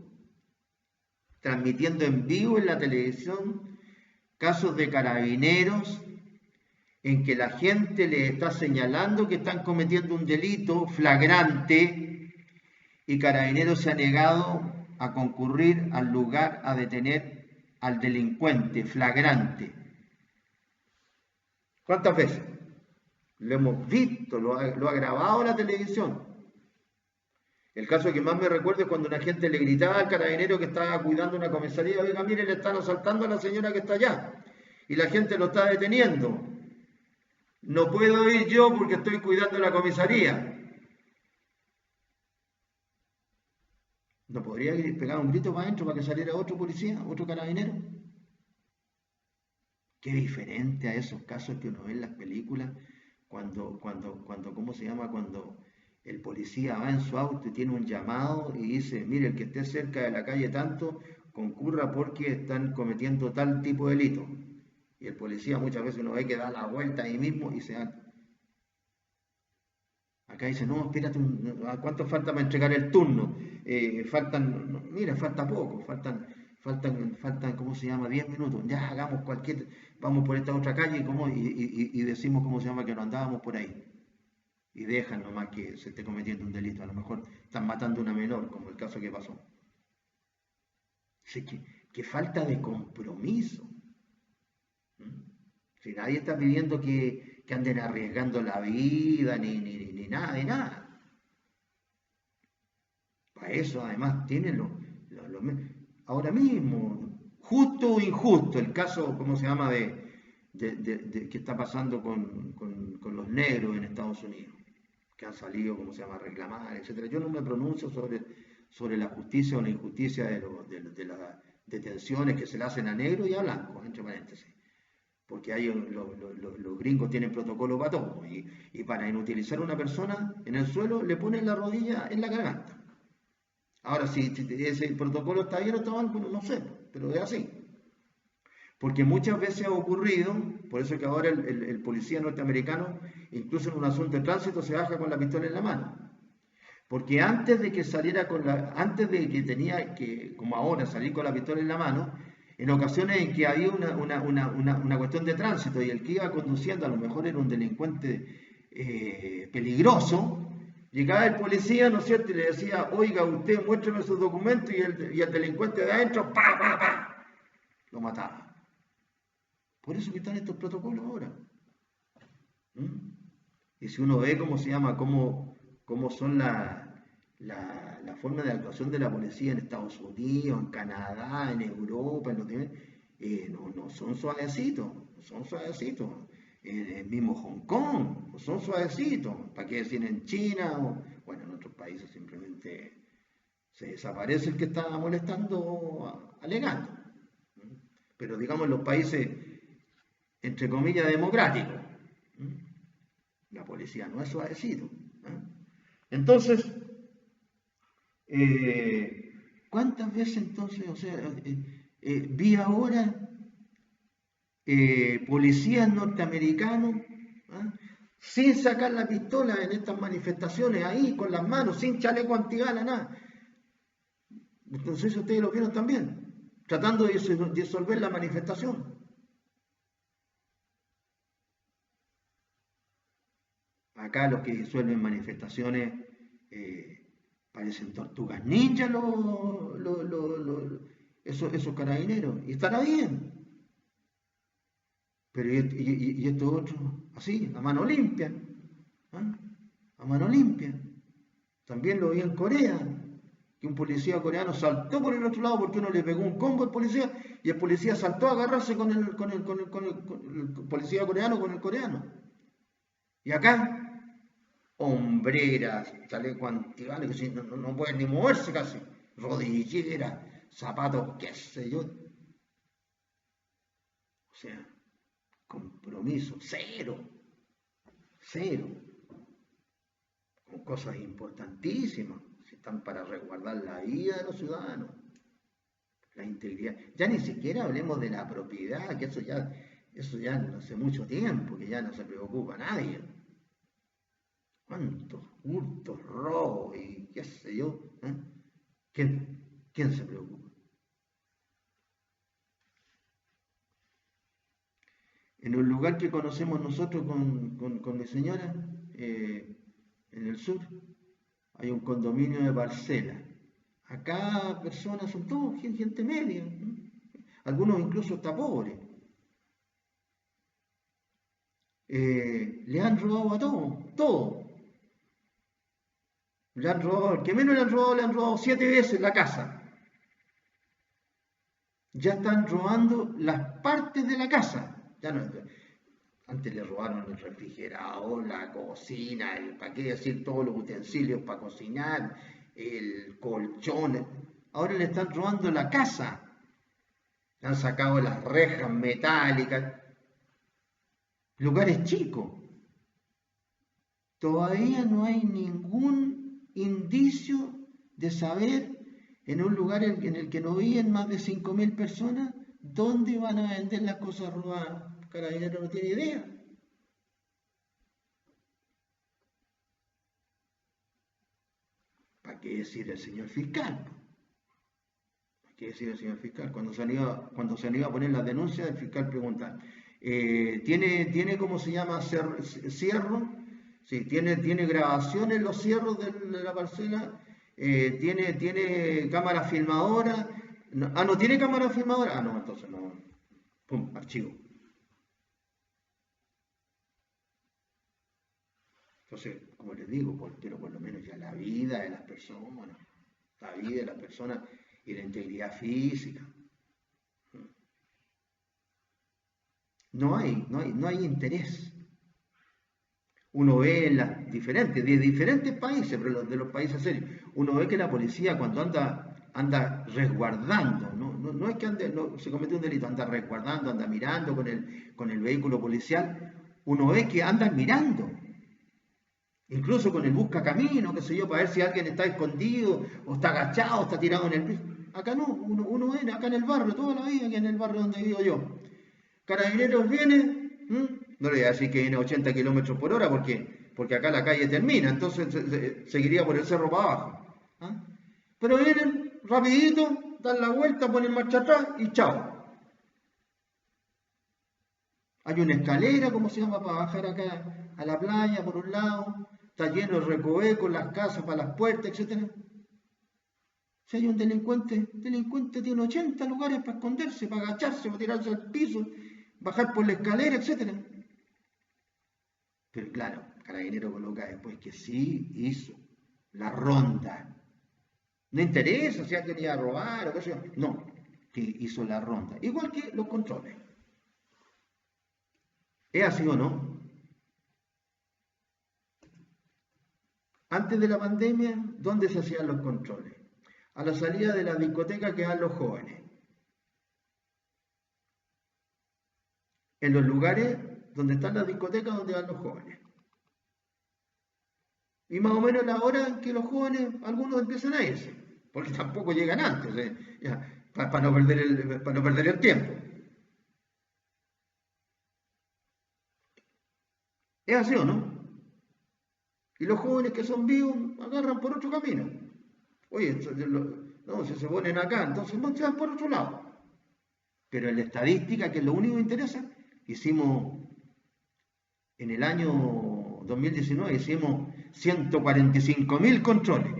Speaker 1: transmitiendo en vivo en la televisión casos de carabineros en que la gente le está señalando que están cometiendo un delito flagrante y Carabineros se ha negado a concurrir al lugar a detener al delincuente flagrante? ¿Cuántas veces? Lo hemos visto, lo ha grabado la televisión. El caso que más me recuerdo es cuando una gente le gritaba al carabinero que estaba cuidando una comisaría: oiga, mire, le están asaltando a la señora que está allá. Y la gente lo está deteniendo. No puedo ir yo porque estoy cuidando la comisaría. ¿No podría pegar un grito para adentro para que saliera otro policía, otro carabinero? Qué diferente a esos casos que uno ve en las películas cuando ¿cómo se llama? Cuando el policía va en su auto y tiene un llamado y dice: mire, el que esté cerca de la calle tanto, concurra porque están cometiendo tal tipo de delito. Y el policía muchas veces uno ve que da la vuelta ahí mismo y se da. Acá dice: no, espérate, ¿cuánto falta para entregar el turno? Mira, falta poco, faltan, ¿cómo se llama? 10 minutos. Ya hagamos vamos por esta otra calle y decimos, ¿cómo se llama?, que no andábamos por ahí. Y dejan nomás que se esté cometiendo un delito. A lo mejor están matando a una menor, como el caso que pasó. Así que falta de compromiso. Si nadie está pidiendo que anden arriesgando la vida, ni nada. Para eso además tienen ahora mismo, justo o injusto, el caso, ¿cómo se llama?, de que está pasando con los negros en Estados Unidos, que han salido, ¿cómo se llama?, a reclamar, etc. Yo no me pronuncio sobre la justicia o la injusticia de las detenciones que se le hacen a negro y a blanco, entre paréntesis. Porque ahí los gringos tienen protocolo para todo. Y para inutilizar a una persona en el suelo, le ponen la rodilla en la garganta. Ahora, si ese protocolo está bien o está mal, bueno, no sé, pero es así. Porque muchas veces ha ocurrido, por eso que ahora el policía norteamericano, incluso en un asunto de tránsito, se baja con la pistola en la mano. Porque antes de que saliera antes de que tenía que, como ahora, salir con la pistola en la mano, en ocasiones en que había una cuestión de tránsito y el que iba conduciendo a lo mejor era un delincuente peligroso, llegaba el policía, ¿no es cierto?, y le decía, oiga, usted muéstreme sus documentos, y el delincuente de adentro, ¡pa, pa, pa!, lo mataba. Por eso que están estos protocolos ahora. ¿Mm? Y si uno ve cómo se llama, cómo son la forma de actuación de la policía en Estados Unidos, en Canadá, en Europa, en los demás, no son suavecitos, no son suavecitos. En el mismo Hong Kong, no son suavecitos. ¿Para qué decir en China? Bueno, en otros países simplemente se desaparece el que está molestando, alegando. Pero digamos en los países, entre comillas, democráticos, la policía no es suavecito. Entonces, ¿cuántas veces entonces, o sea, vi ahora policías norteamericanos, sin sacar la pistola en estas manifestaciones, ahí con las manos, sin chaleco antibala, nada? Entonces ustedes lo vieron también, tratando de disolver la manifestación. Acá los que disuelven manifestaciones parecen tortugas ninja esos carabineros. Y estará bien. Pero y estos otros, así, a mano limpia. ¿Ah? A mano limpia. También lo vi en Corea, que un policía coreano saltó por el otro lado porque uno le pegó un combo al policía y el policía saltó a agarrarse con el policía coreano, con el coreano. Y acá, hombreras, chaleco antibala, que no pueden ni moverse casi, rodilleras, zapatos, qué sé yo. O sea, compromiso, cero, cero, con cosas importantísimas, si están para resguardar la vida de los ciudadanos, la integridad. Ya ni siquiera hablemos de la propiedad, que eso ya hace mucho tiempo, que ya no se preocupa a nadie. ¿Cuántos hurtos, robos y qué sé yo? ¿Quién se preocupa? En un lugar que conocemos nosotros con mi señora, en el sur, hay un condominio de parcelas. Acá personas son todos gente media, ¿no? Algunos incluso hasta pobres. Le han robado a todo. Le han robado, al que menos le han robado 7 veces la casa. Ya están robando las partes de la casa. Ya no, antes le robaron el refrigerador, la cocina, ¿para qué decir todos los utensilios para cocinar, el colchón? Ahora le están robando la casa. Le han sacado las rejas metálicas. Lugares chicos. Todavía no hay ningún indicio de saber en un lugar en el que no viven más de 5.000 personas dónde van a vender las cosas robadas. Carabineros no tiene idea. ¿Para qué decir el señor fiscal? ¿Para qué decir el señor fiscal? Cuando se le iba a poner la denuncia, el fiscal pregunta, ¿tiene cómo se llama cierro? Sí, tiene grabaciones los cierros de la parcela, tiene cámara filmadora. No tiene cámara filmadora. No, entonces no. Pum, archivo. Entonces, como les digo, pero por lo menos ya la vida de las personas, y la integridad física. No hay interés. Uno ve en las diferentes, de diferentes países, pero de los países serios, uno ve que la policía cuando anda resguardando, no es que se comete un delito, anda resguardando, anda mirando con el vehículo policial, uno ve que andan mirando, incluso con el busca camino, qué sé yo, para ver si alguien está escondido, o está agachado, o está tirado en el piso. Acá no, uno ve acá en el barrio, toda la vida, aquí en el barrio donde vivo yo. Carabineros viene, no le voy a decir que viene a 80 kilómetros por hora porque acá la calle termina, entonces seguiría por el cerro para abajo. ¿Ah? Pero vienen rapidito, dan la vuelta, ponen marcha atrás y chao. Hay una escalera, ¿cómo se llama?, para bajar acá a la playa por un lado, está lleno de recovecos, las casas para las puertas, etc. Si hay un delincuente tiene 80 lugares para esconderse, para agacharse, para tirarse al piso, bajar por la escalera, etc. Pero claro, Carabinero coloca después que sí hizo la ronda. No interesa si alguien iba a robar o qué sé yo. No, que hizo la ronda. Igual que los controles. ¿Es así o no? Antes de la pandemia, ¿dónde se hacían los controles? A la salida de la discoteca que van los jóvenes. En los lugares donde están las discotecas donde van los jóvenes. Y más o menos la hora en que los jóvenes, algunos empiezan a irse, porque tampoco llegan antes, para no perder el tiempo. ¿Es así o no? Y los jóvenes que son vivos agarran por otro camino. Oye, no, si se ponen acá, entonces no se van por otro lado. Pero en la estadística, que es lo único que interesa, hicimos en el año 2019, hicimos 145.000 controles.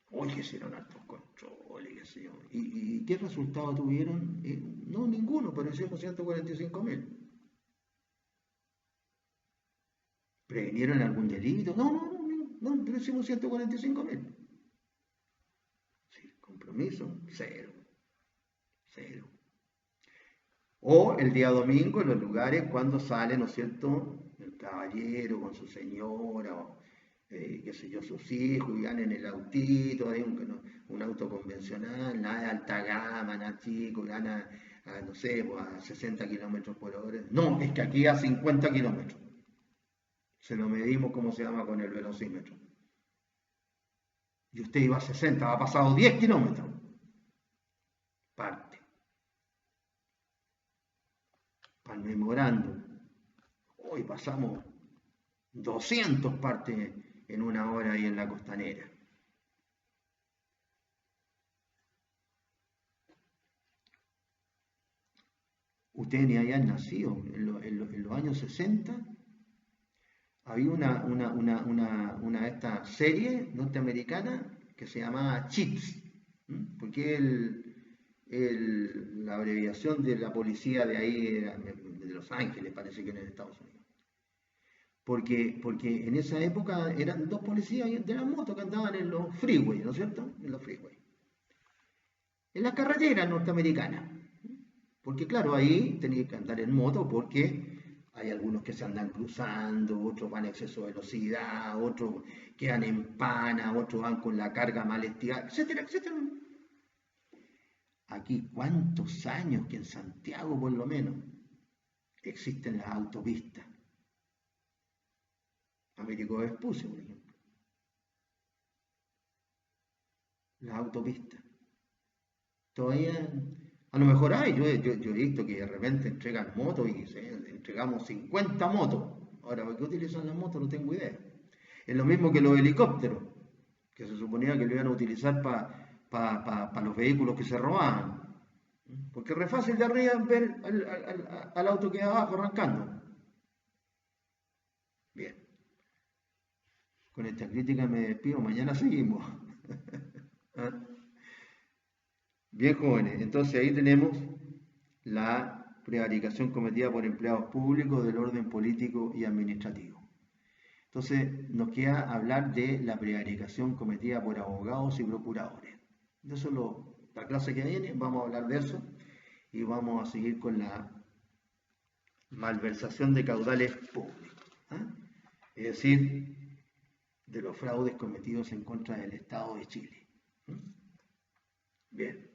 Speaker 1: Oye, hicieron altos controles, qué sé yo. ¿Y qué resultado tuvieron? No, ninguno, pero hicimos 145.000. ¿Previnieron algún delito? No, pero hicimos 145.000. Sí, compromiso, cero, cero. O el día domingo en los lugares cuando sale, ¿no es cierto?, el caballero con su señora, o qué sé yo, sus hijos, y van en el autito, hay un auto convencional, nada de alta gama, nada chico, gana, no sé, pues, a 60 kilómetros por hora. No, es que aquí a 50 kilómetros. Se lo medimos, ¿cómo se llama?, con el velocímetro. Y usted iba a 60, ha pasado 10 kilómetros. Parte. Para el memorando. Hoy pasamos 200 partes en una hora ahí en la costanera. Ustedes ni habían nacido. En los años 60 había una esta serie norteamericana que se llamaba Chips, porque la abreviación de la policía de ahí era de Los Ángeles, parece que en Estados Unidos. Porque en esa época eran dos policías de la moto que andaban en los freeways, ¿no es cierto? En los freeways. En las carreteras norteamericanas. Porque claro, ahí tenía que andar en moto porque hay algunos que se andan cruzando, otros van a exceso de velocidad, otros quedan en pana, otros van con la carga mal estirada, etcétera, etcétera. Aquí, ¿cuántos años que en Santiago por lo menos existen las autopistas? Américo Vespucio, por ejemplo. Las autopistas. Todavía, a lo mejor hay, yo he visto que de repente entregan motos y entregamos 50 motos. Ahora, ¿por qué utilizan las motos? No tengo idea. Es lo mismo que los helicópteros, que se suponía que lo iban a utilizar para los vehículos que se robaban. Porque es re fácil de arriba ver al auto que va abajo arrancando. Bien, con esta crítica me despido, mañana seguimos. ¿Ah? Bien, jóvenes, entonces ahí tenemos la prevaricación cometida por empleados públicos del orden político y administrativo. Entonces nos queda hablar de la prevaricación cometida por abogados y procuradores. Eso la clase que viene, vamos a hablar de eso y vamos a seguir con malversación de caudales públicos, es decir, de los fraudes cometidos en contra del Estado de Chile. Bien.